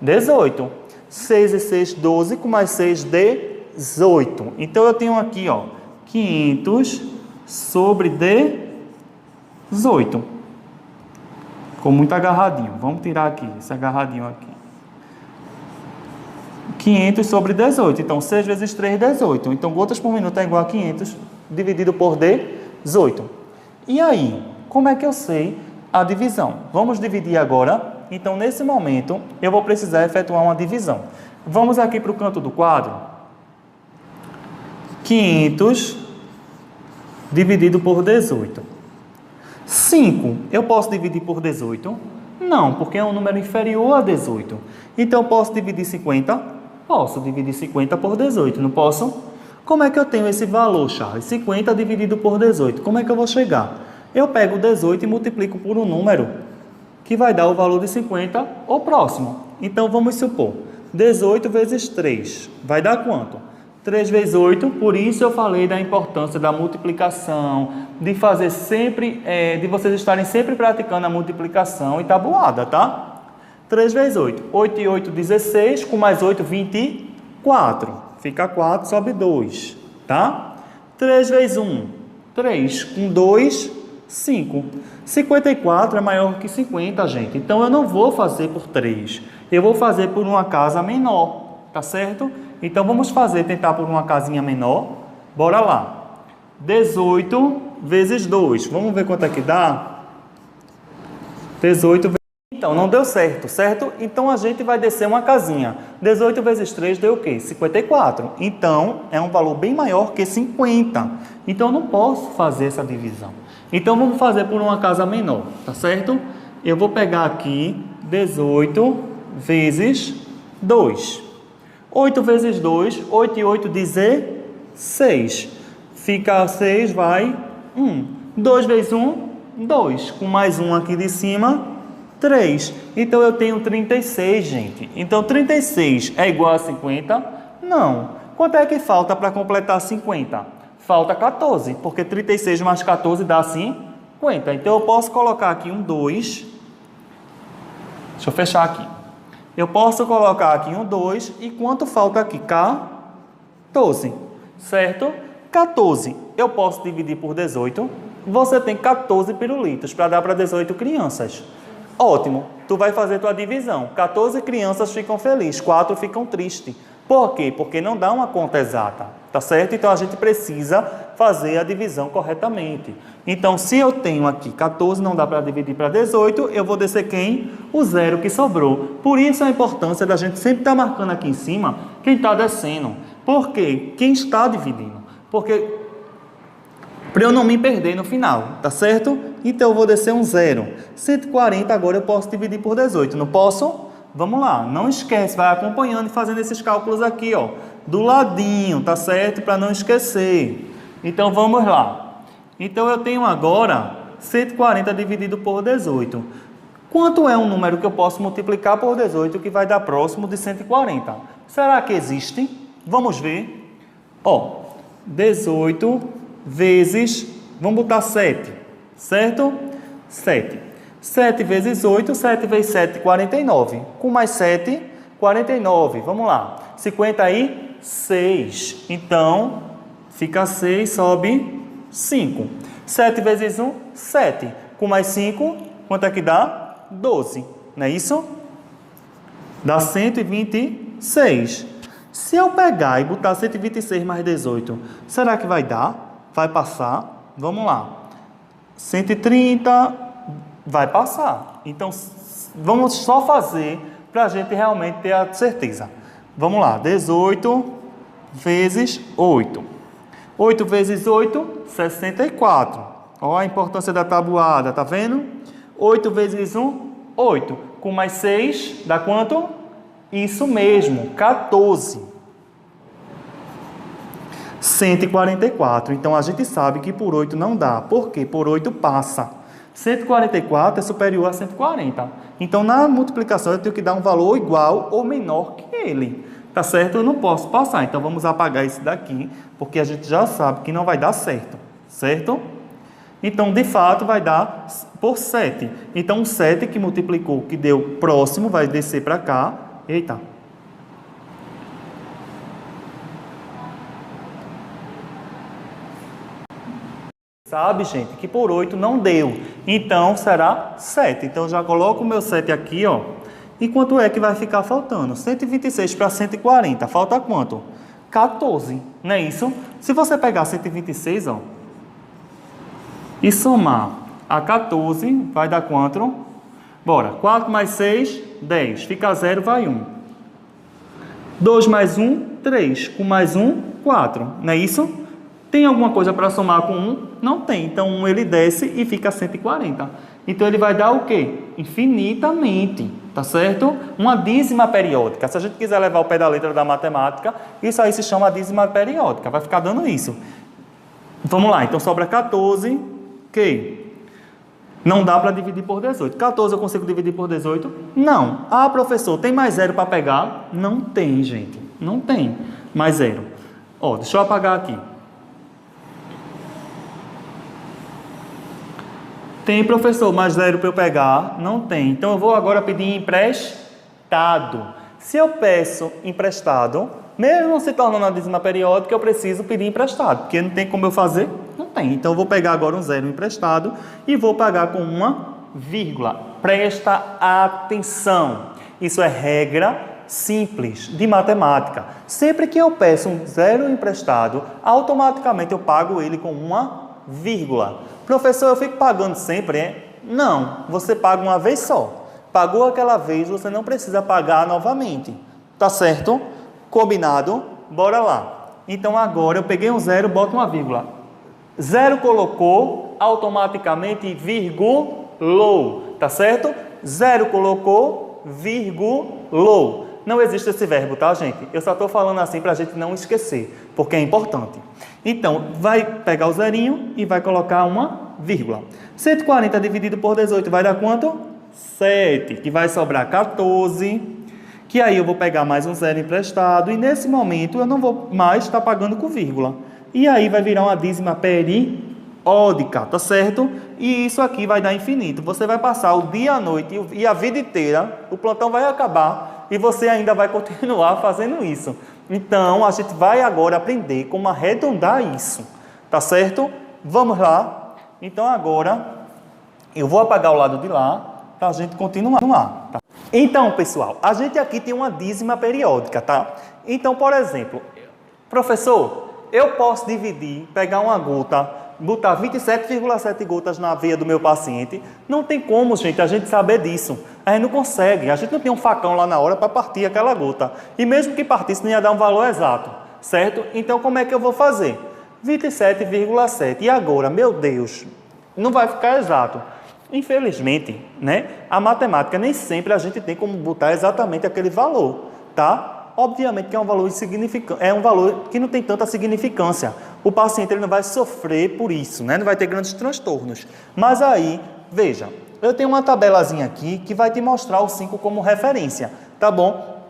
18. 6 e 6, 12, com mais 6, 18. Então, eu tenho aqui, ó, 500 sobre 18. Ficou muito agarradinho. Vamos tirar aqui, esse agarradinho aqui. 500 sobre 18. Então, 6 vezes 3, 18. Então, gotas por minuto é igual a 500 dividido por 18. E aí, como é que eu sei a divisão? Vamos dividir agora. Então, nesse momento, eu vou precisar efetuar uma divisão. Vamos aqui para o canto do quadro. 500 dividido por 18. 5, eu posso dividir por 18? Não, porque é um número inferior a 18. Então, posso dividir 50? Posso dividir 50 por 18, não posso? Como é que eu tenho esse valor, Charles? 50 dividido por 18. Como é que eu vou chegar? Eu pego 18 e multiplico por um número que vai dar o valor de 50 ou próximo. Então, vamos supor, 18 vezes 3 vai dar quanto? 3 vezes 8, por isso eu falei da importância da multiplicação, de fazer sempre, de vocês estarem sempre praticando a multiplicação e tabuada, tá? 3 vezes 8, 8 e 8, 16, com mais 8, 24. Fica 4, sobe 2, tá? 3 vezes 1, 3, com 2, 5. 54 é maior que 50, gente. Então, eu não vou fazer por 3. Eu vou fazer por uma casa menor, tá certo? Então, vamos tentar por uma casinha menor. Bora lá. 18 vezes 2. Vamos ver quanto é que dá? 18 vezes... Então, não deu certo, certo? Então, a gente vai descer uma casinha. 18 vezes 3 deu o quê? 54. Então, é um valor bem maior que 50. Então, eu não posso fazer essa divisão. Então, vamos fazer por uma casa menor, tá certo? Eu vou pegar aqui 18 vezes 2. 8 vezes 2, 8 e 8, 16. Fica 6, vai 1. 2 vezes 1, 2. Com mais 1 aqui de cima, 3. Então, eu tenho 36, gente. Então, 36 é igual a 50? Não. Quanto é que falta para completar 50? Falta 14, porque 36 mais 14 dá 50. Então, eu posso colocar aqui um 2. Deixa eu fechar aqui. Eu posso colocar aqui um 2 e quanto falta aqui? 14, certo? 14, eu posso dividir por 18. Você tem 14 pirulitos para dar para 18 crianças. Ótimo, tu vai fazer tua divisão. 14 crianças ficam felizes, 4 ficam tristes. Por quê? Porque não dá uma conta exata, tá certo? Então, a gente precisa fazer a divisão corretamente. Então, se eu tenho aqui 14, não dá para dividir para 18, eu vou descer quem? O zero que sobrou. Por isso, a importância da gente sempre estar marcando aqui em cima quem está descendo. Por quê? Quem está dividindo. Porque para eu não me perder no final, tá certo? Então eu vou descer um 0. 140 agora eu posso dividir por 18, não posso? Vamos lá, não esquece, vai acompanhando e fazendo esses cálculos aqui, ó, do ladinho, tá certo? Para não esquecer. Então vamos lá. Então eu tenho agora 140 dividido por 18. Quanto é um número que eu posso multiplicar por 18 que vai dar próximo de 140? Será que existe? Vamos ver. Ó, 18 vezes, vamos botar 7, certo? 7. 7 vezes 8, 7 vezes 7, 49. Com mais 7, 49. Vamos lá. 56. Então, fica 6, sobe 5. 7 vezes 1, 7. Com mais 5, quanto é que dá? 12. Não é isso? Dá 126. Se eu pegar e botar 126 mais 18, será que vai dar? Vai passar? Vamos lá. 130 vai passar. Então, vamos só fazer para a gente realmente ter a certeza. Vamos lá. 18 vezes 8. 8 vezes 8, 64. Olha a importância da tabuada, tá vendo? 8 vezes 1, 8. Com mais 6, dá quanto? Isso mesmo, 14. 144. Então, a gente sabe que por 8 não dá. Por quê? Por 8 passa. 144 é superior a 140. Então, na multiplicação, eu tenho que dar um valor igual ou menor que ele. Tá certo? Eu não posso passar. Então, vamos apagar esse daqui, porque a gente já sabe que não vai dar certo. Certo? Então, de fato, vai dar por 7. Então, o 7 que multiplicou, que deu próximo, vai descer para cá. Eita. Sabe, gente, que por 8 não deu. Então, será 7. Então, já coloco o meu 7 aqui, ó. E quanto é que vai ficar faltando? 126 para 140. Falta quanto? 14. Não é isso? Se você pegar 126, ó, e somar a 14, vai dar quanto? Bora. 4 mais 6, 10. Fica 0, vai 1. 2 mais 1, 3. Com mais 1, 4. Não é isso? Tem alguma coisa para somar com 1? Não tem. Então, 1 ele desce e fica 140. Então, ele vai dar o quê? Infinitamente. Tá certo? Uma dízima periódica. Se a gente quiser levar o pé da letra da matemática, isso aí se chama dízima periódica. Vai ficar dando isso. Vamos lá. Então, sobra 14. Ok. Não dá para dividir por 18. 14 eu consigo dividir por 18? Não. Ah, professor, tem mais 0 para pegar? Não tem, gente. Não tem mais 0. Ó, deixa eu apagar aqui. Tem, professor, mais 0 para eu pegar? Não tem. Então, eu vou agora pedir emprestado. Se eu peço emprestado, mesmo se tornando a dízima periódica, eu preciso pedir emprestado. Porque não tem como eu fazer? Não tem. Então, eu vou pegar agora um 0 emprestado e vou pagar com uma vírgula. Presta atenção. Isso é regra simples de matemática. Sempre que eu peço um 0 emprestado, automaticamente eu pago ele com uma vírgula. Professor, eu fico pagando sempre, é? Não, você paga uma vez só. Pagou aquela vez, você não precisa pagar novamente. Tá certo? Combinado? Bora lá. Então, agora eu peguei um 0, boto uma vírgula. 0 colocou, automaticamente virgulou. Tá certo? 0 colocou, virgulou. Não existe esse verbo, tá, gente? Eu só estou falando assim para a gente não esquecer, porque é importante. Então, vai pegar o zerinho e vai colocar uma vírgula. 140 dividido por 18 vai dar quanto? 7, que vai sobrar 14, que aí eu vou pegar mais um 0 emprestado, e nesse momento eu não vou mais estar pagando com vírgula. E aí vai virar uma dízima periódica, tá certo? E isso aqui vai dar infinito. Você vai passar o dia, a noite e a vida inteira, o plantão vai acabar e você ainda vai continuar fazendo isso. Então, a gente vai agora aprender como arredondar isso, tá certo? Vamos lá. Então, agora, eu vou apagar o lado de lá para a gente continuar. Tá? Então, pessoal, a gente aqui tem uma dízima periódica, tá? Então, por exemplo, professor, eu posso dividir, pegar uma gota, botar 27,7 gotas na veia do meu paciente. Não tem como, gente, a gente saber disso. A gente não consegue. A gente não tem um facão lá na hora para partir aquela gota. E mesmo que partisse, não ia dar um valor exato, certo? Então, como é que eu vou fazer? 27,7. E agora, meu Deus, não vai ficar exato. Infelizmente, né? A matemática nem sempre a gente tem como botar exatamente aquele valor, tá? Obviamente que é um valor insignificante, é um valor que não tem tanta significância. O paciente ele não vai sofrer por isso, né? Não vai ter grandes transtornos. Mas aí, veja, eu tenho uma tabelazinha aqui que vai te mostrar o 5 como referência, tá bom?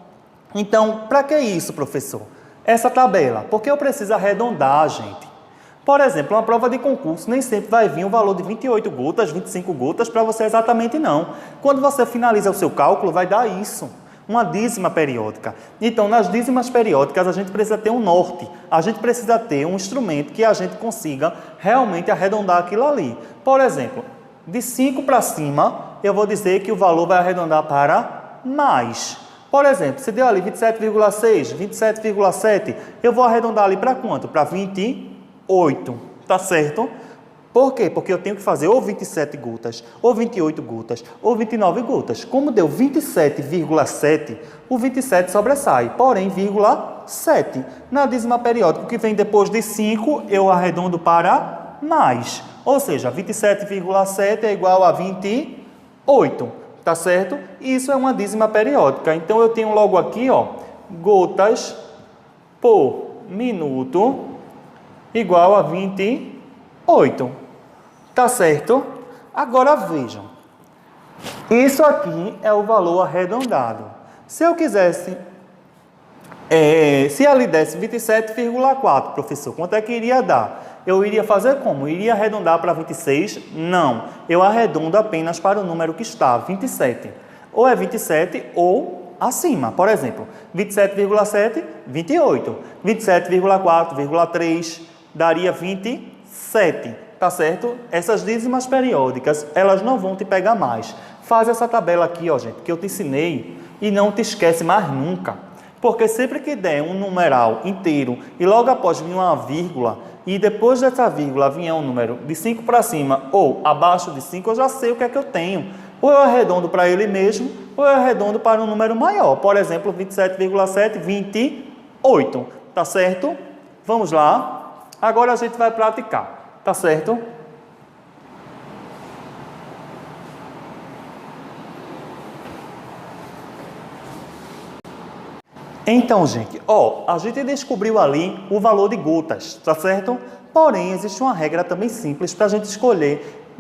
Então, para que isso, professor? Essa tabela, porque eu preciso arredondar, gente. Por exemplo, uma prova de concurso nem sempre vai vir um valor de 28 gotas, 25 gotas para você exatamente não. Quando você finaliza o seu cálculo, vai dar isso, uma dízima periódica. Então, nas dízimas periódicas, a gente precisa ter um norte, a gente precisa ter um instrumento que a gente consiga realmente arredondar aquilo ali. Por exemplo, de 5 para cima, eu vou dizer que o valor vai arredondar para mais. Por exemplo, se deu ali 27,6, 27,7, eu vou arredondar ali para quanto? Para 28, tá certo? Por quê? Porque eu tenho que fazer ou 27 gotas, ou 28 gotas, ou 29 gotas. Como deu 27,7, o 27 sobressai, porém, vírgula 7. Na dízima periódica, que vem depois de 5, eu arredondo para mais. Ou seja, 27,7 é igual a 28, tá certo? Isso é uma dízima periódica. Então, eu tenho logo aqui, ó, gotas por minuto igual a 28, tá certo? Agora vejam, isso aqui é o valor arredondado. Se eu quisesse, se ali desse 27,4, professor, quanto é que iria dar? Eu iria fazer como? Iria arredondar para 26? Não, eu arredondo apenas para o número que está, 27. Ou é 27 ou acima. Por exemplo, 27,7, 28. 27,4,3 daria 27, tá certo? Essas dízimas periódicas, elas não vão te pegar mais. Faz essa tabela aqui, ó, gente, que eu te ensinei e não te esquece mais nunca. Porque sempre que der um numeral inteiro e logo após vir uma vírgula e depois dessa vírgula vier um número de 5 para cima ou abaixo de 5, eu já sei o que é que eu tenho. Ou eu arredondo para ele mesmo, ou eu arredondo para um número maior. Por exemplo, 27,7, 28, tá certo? Vamos lá. Agora a gente vai praticar, tá certo? Então, gente, ó, a gente descobriu ali o valor de gotas, tá certo? Porém, existe uma regra também simples para a gente escolher,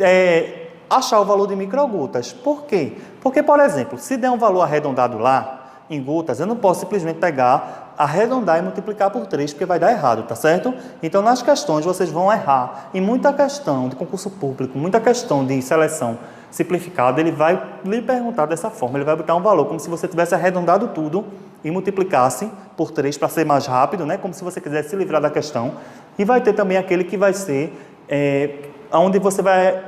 achar o valor de microgotas. Por quê? Porque, por exemplo, se der um valor arredondado lá, em gotas, eu não posso simplesmente pegar, arredondar e multiplicar por 3, porque vai dar errado, tá certo? Então, nas questões, vocês vão errar. E muita questão de concurso público, muita questão de seleção simplificada, ele vai lhe perguntar dessa forma, ele vai botar um valor, como se você tivesse arredondado tudo e multiplicasse por 3 para ser mais rápido, né? Como se você quisesse se livrar da questão. E vai ter também aquele que vai ser, onde você vai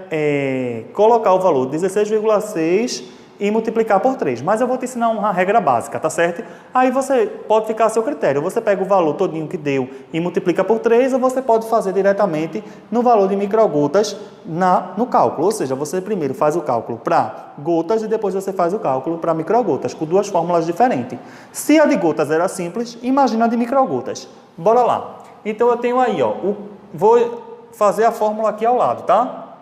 colocar o valor 16,6 e multiplicar por 3. Mas eu vou te ensinar uma regra básica, tá certo? Aí você pode ficar a seu critério. Você pega o valor todinho que deu e multiplica por 3, ou você pode fazer diretamente no valor de microgotas no cálculo. Ou seja, você primeiro faz o cálculo para gotas e depois você faz o cálculo para microgotas, com duas fórmulas diferentes. Se a de gotas era simples, imagina a de microgotas. Bora lá. Então eu tenho aí, ó, vou fazer a fórmula aqui ao lado, tá?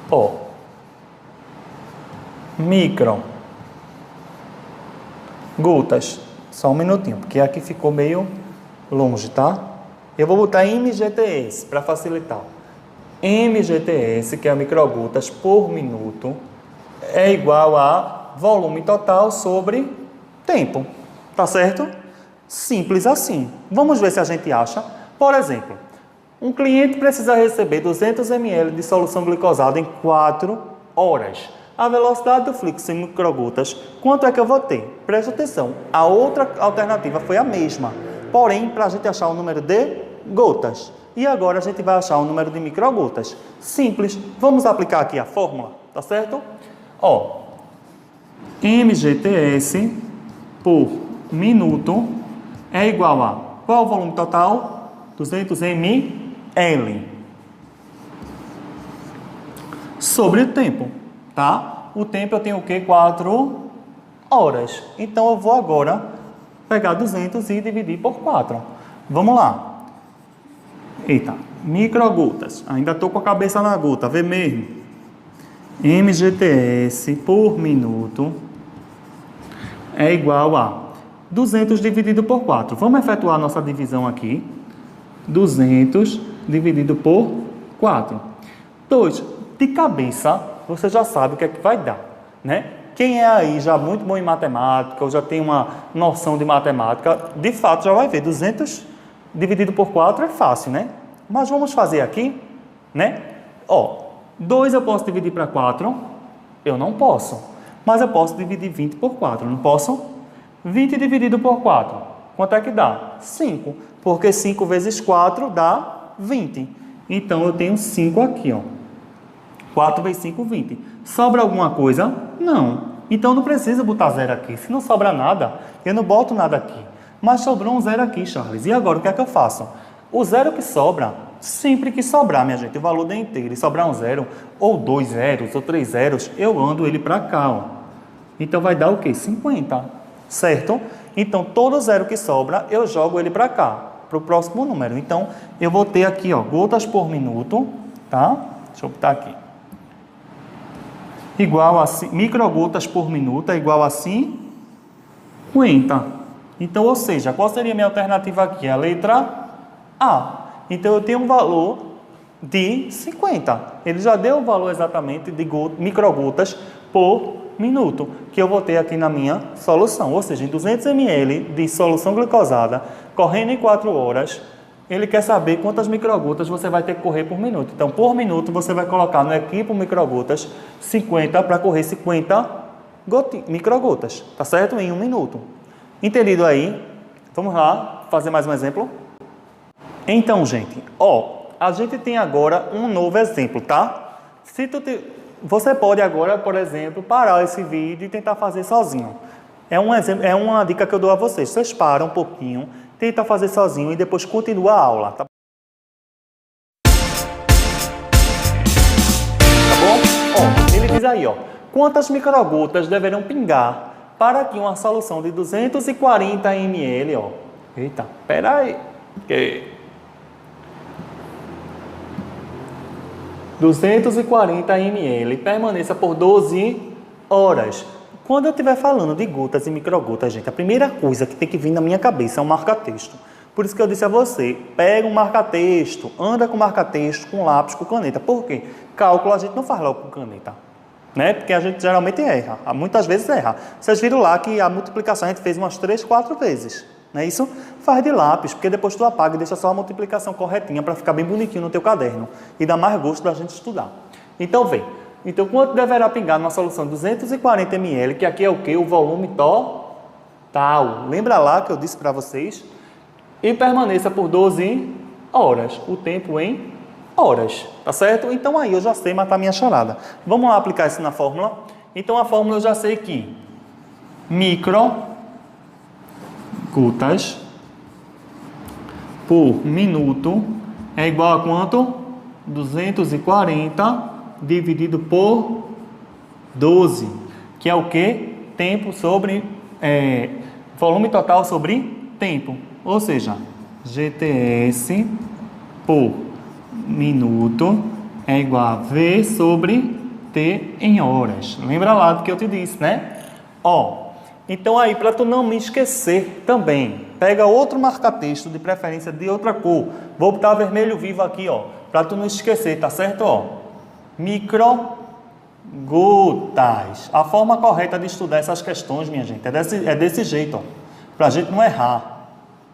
Ó, microgotas, só um minutinho, porque aqui ficou meio longe, tá? Eu vou botar MGTS para facilitar. MGTS, que é microgotas por minuto, é igual a volume total sobre tempo, tá certo? Simples assim. Vamos ver se a gente acha. Por exemplo, um cliente precisa receber 200 ml de solução glicosada em 4 horas. A velocidade do fluxo em microgotas, quanto é que eu vou ter? Presta atenção, a outra alternativa foi a mesma, porém, para a gente achar o número de gotas. E agora a gente vai achar o número de microgotas. Simples, vamos aplicar aqui a fórmula, tá certo? Ó, MGTS por minuto é igual a, qual o volume total? 200 ml sobre o tempo, tá? O tempo eu tenho o quê? 4 horas. Então, eu vou agora pegar 200 e dividir por 4. Vamos lá. Eita, microgotas. Ainda estou com a cabeça na gota, vê mesmo. mGTS por minuto é igual a 200 dividido por 4. Vamos efetuar a nossa divisão aqui. 200 dividido por 4. 2. De cabeça, você já sabe o que é que vai dar, né? Quem é aí já muito bom em matemática, ou já tem uma noção de matemática, de fato já vai ver. 200 dividido por 4 é fácil, né? Mas vamos fazer aqui, né? Ó, 2 eu posso dividir para 4? Eu não posso. Mas eu posso dividir 20 por 4, não posso? 20 dividido por 4, quanto é que dá? 5. Porque 5 vezes 4 dá 20. Então eu tenho 5 aqui, ó. 4 vezes 5, 20. Sobra alguma coisa? Não. Então não precisa botar zero aqui. Se não sobra nada, eu não boto nada aqui. Mas sobrou um zero aqui, Charles. E agora o que é que eu faço? O zero que sobra, sempre que sobrar, minha gente, o valor da inteira e sobrar um zero, ou 2 zeros, ou 3 zeros, eu ando ele para cá, ó. Então vai dar o quê? 50, certo? Então todo zero que sobra, eu jogo ele para cá, para o próximo número. Então eu vou ter aqui, ó, gotas por minuto, tá? Deixa eu botar aqui. Igual a microgotas por minuto é igual a 50. Então, ou seja, qual seria a minha alternativa aqui? A letra A. Então, eu tenho um valor de 50. Ele já deu o valor exatamente de microgotas por minuto, que eu vou ter aqui na minha solução. Ou seja, em 200 ml de solução glicosada, correndo em 4 horas, ele quer saber quantas microgotas você vai ter que correr por minuto. Então, por minuto, você vai colocar no equipo microgotas 50 para correr 50 microgotas, tá certo? Em 1 minuto. Entendido aí? Vamos lá, fazer mais um exemplo? Então, gente, ó, a gente tem agora um novo exemplo, tá? Você pode agora, por exemplo, parar esse vídeo e tentar fazer sozinho. É um exemplo, é uma dica que eu dou a vocês. Vocês param um pouquinho, tenta fazer sozinho e depois continua a aula, tá? Tá bom? Ó, ele diz aí, ó, quantas microgotas deverão pingar para que uma solução de 240 ml, ó. Eita, pera aí. 240 ml permaneça por 12 horas. Quando eu estiver falando de gotas e microgotas, gente, a primeira coisa que tem que vir na minha cabeça é um marca-texto. Por isso que eu disse a você, pega um marca-texto, anda com marca-texto, com lápis, com caneta. Por quê? Cálculo a gente não faz logo com caneta, né? Porque a gente geralmente erra, muitas vezes erra. Vocês viram lá que a multiplicação a gente fez umas 3, 4 vezes, não é isso? Faz de lápis, porque depois tu apaga e deixa só a multiplicação corretinha para ficar bem bonitinho no teu caderno e dá mais gosto da gente estudar. Então, vem. Então, quanto deverá pingar numa solução de 240 ml, que aqui é o quê? O volume total. Lembra lá que eu disse para vocês? E permaneça por 12 horas. O tempo em horas, tá certo? Então, aí eu já sei matar minha charada. Vamos lá aplicar isso na fórmula? Então, a fórmula eu já sei que microgotas por minuto é igual a quanto? 240 dividido por 12, que é o que? Tempo sobre... volume total sobre tempo. Ou seja, GTS por minuto é igual a V sobre T em horas. Lembra lá do que eu te disse, né? Ó, então aí, para tu não me esquecer também, pega outro marca-texto, de preferência de outra cor. Vou botar vermelho vivo aqui, ó, para tu não esquecer, tá certo? Ó, microgotas. A forma correta de estudar essas questões, minha gente, é desse jeito, ó, para a gente não errar,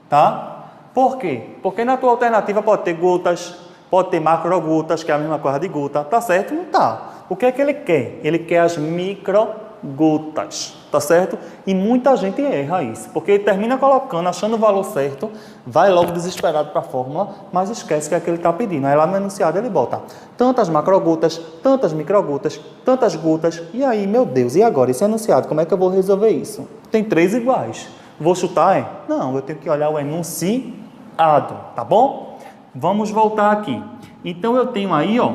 tá? Por quê? Porque na tua alternativa pode ter gotas, pode ter macrogotas, que é a mesma coisa de gota, tá certo? Não tá. O que é que ele quer? Ele quer as microgotas, tá certo? E muita gente erra isso, porque ele termina colocando, achando o valor certo, vai logo desesperado para a fórmula, mas esquece que é que ele está pedindo. Aí lá no enunciado ele bota tantas macrogotas, tantas microgotas, tantas gotas, e aí, meu Deus, e agora? Esse enunciado, como é que eu vou resolver isso? Tem 3 iguais. Vou chutar, Não, eu tenho que olhar o enunciado, tá bom? Vamos voltar aqui. Então, eu tenho aí, ó,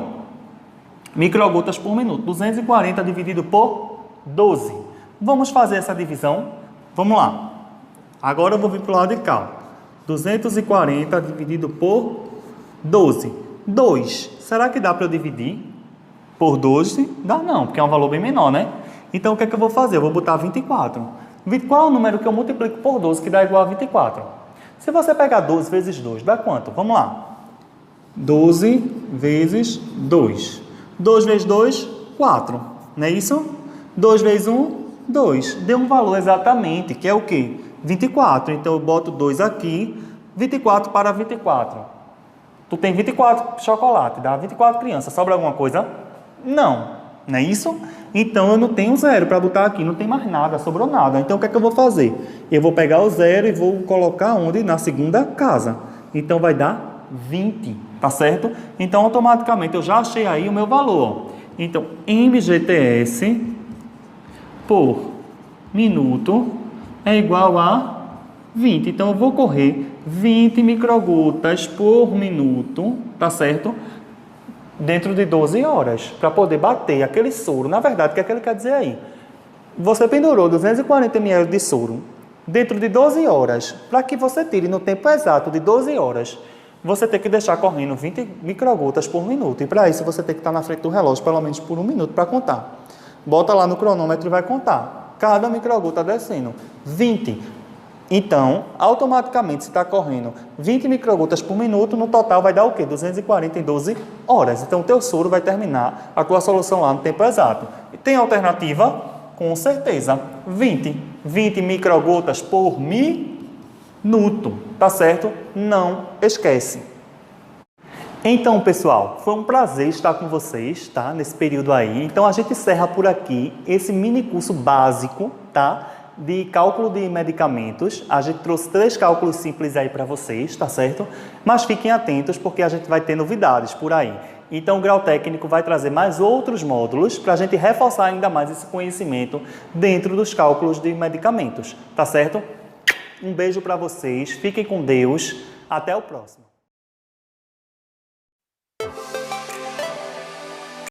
microgotas por minuto. 240 dividido por 12. Vamos fazer essa divisão? Vamos lá. Agora eu vou vir para o lado de cá. 240 dividido por 12. 2. Será que dá para eu dividir por 12? Dá não, porque é um valor bem menor, né? Então, o que é que eu vou fazer? Eu vou botar 24. Qual é o número que eu multiplico por 12 que dá igual a 24? Se você pegar 12 vezes 2, dá quanto? Vamos lá. 12 vezes 2. 2 vezes 2, 4. Não é isso? 2 vezes 1, 2. Deu um valor exatamente, que é o quê? 24. Então, eu boto 2 aqui. 24 para 24. Tu tem 24 chocolate, dá 24 crianças. Sobra alguma coisa? Não. Não é isso? Então, eu não tenho zero para botar aqui. Não tem mais nada, sobrou nada. Então, o que é que eu vou fazer? Eu vou pegar o zero e vou colocar onde? Na segunda casa. Então, vai dar 20. Tá certo? Então, automaticamente, eu já achei aí o meu valor. Então, MGTS por minuto é igual a 20. Então, eu vou correr 20 microgotas por minuto, tá certo? Dentro de 12 horas, para poder bater aquele soro. Na verdade, o que é que ele quer dizer aí? Você pendurou 240 ml de soro dentro de 12 horas. Para que você tire no tempo exato de 12 horas, você tem que deixar correndo 20 microgotas por minuto. E para isso, você tem que estar na frente do relógio pelo menos por 1 minuto para contar. Bota lá no cronômetro e vai contar. Cada microgota descendo. 20. Então, automaticamente, se está correndo 20 microgotas por minuto, no total vai dar o quê? 240 em 12 horas. Então, o teu soro vai terminar a tua solução lá no tempo exato. E tem alternativa? Com certeza. 20. 20 microgotas por minuto. Tá certo? Não esquece. Então, pessoal, foi um prazer estar com vocês, tá? Nesse período aí. Então, a gente encerra por aqui esse mini curso básico, tá? De cálculo de medicamentos. A gente trouxe 3 cálculos simples aí para vocês, tá certo? Mas fiquem atentos porque a gente vai ter novidades por aí. Então, o Grau Técnico vai trazer mais outros módulos para a gente reforçar ainda mais esse conhecimento dentro dos cálculos de medicamentos, tá certo? Um beijo para vocês, fiquem com Deus, até o próximo.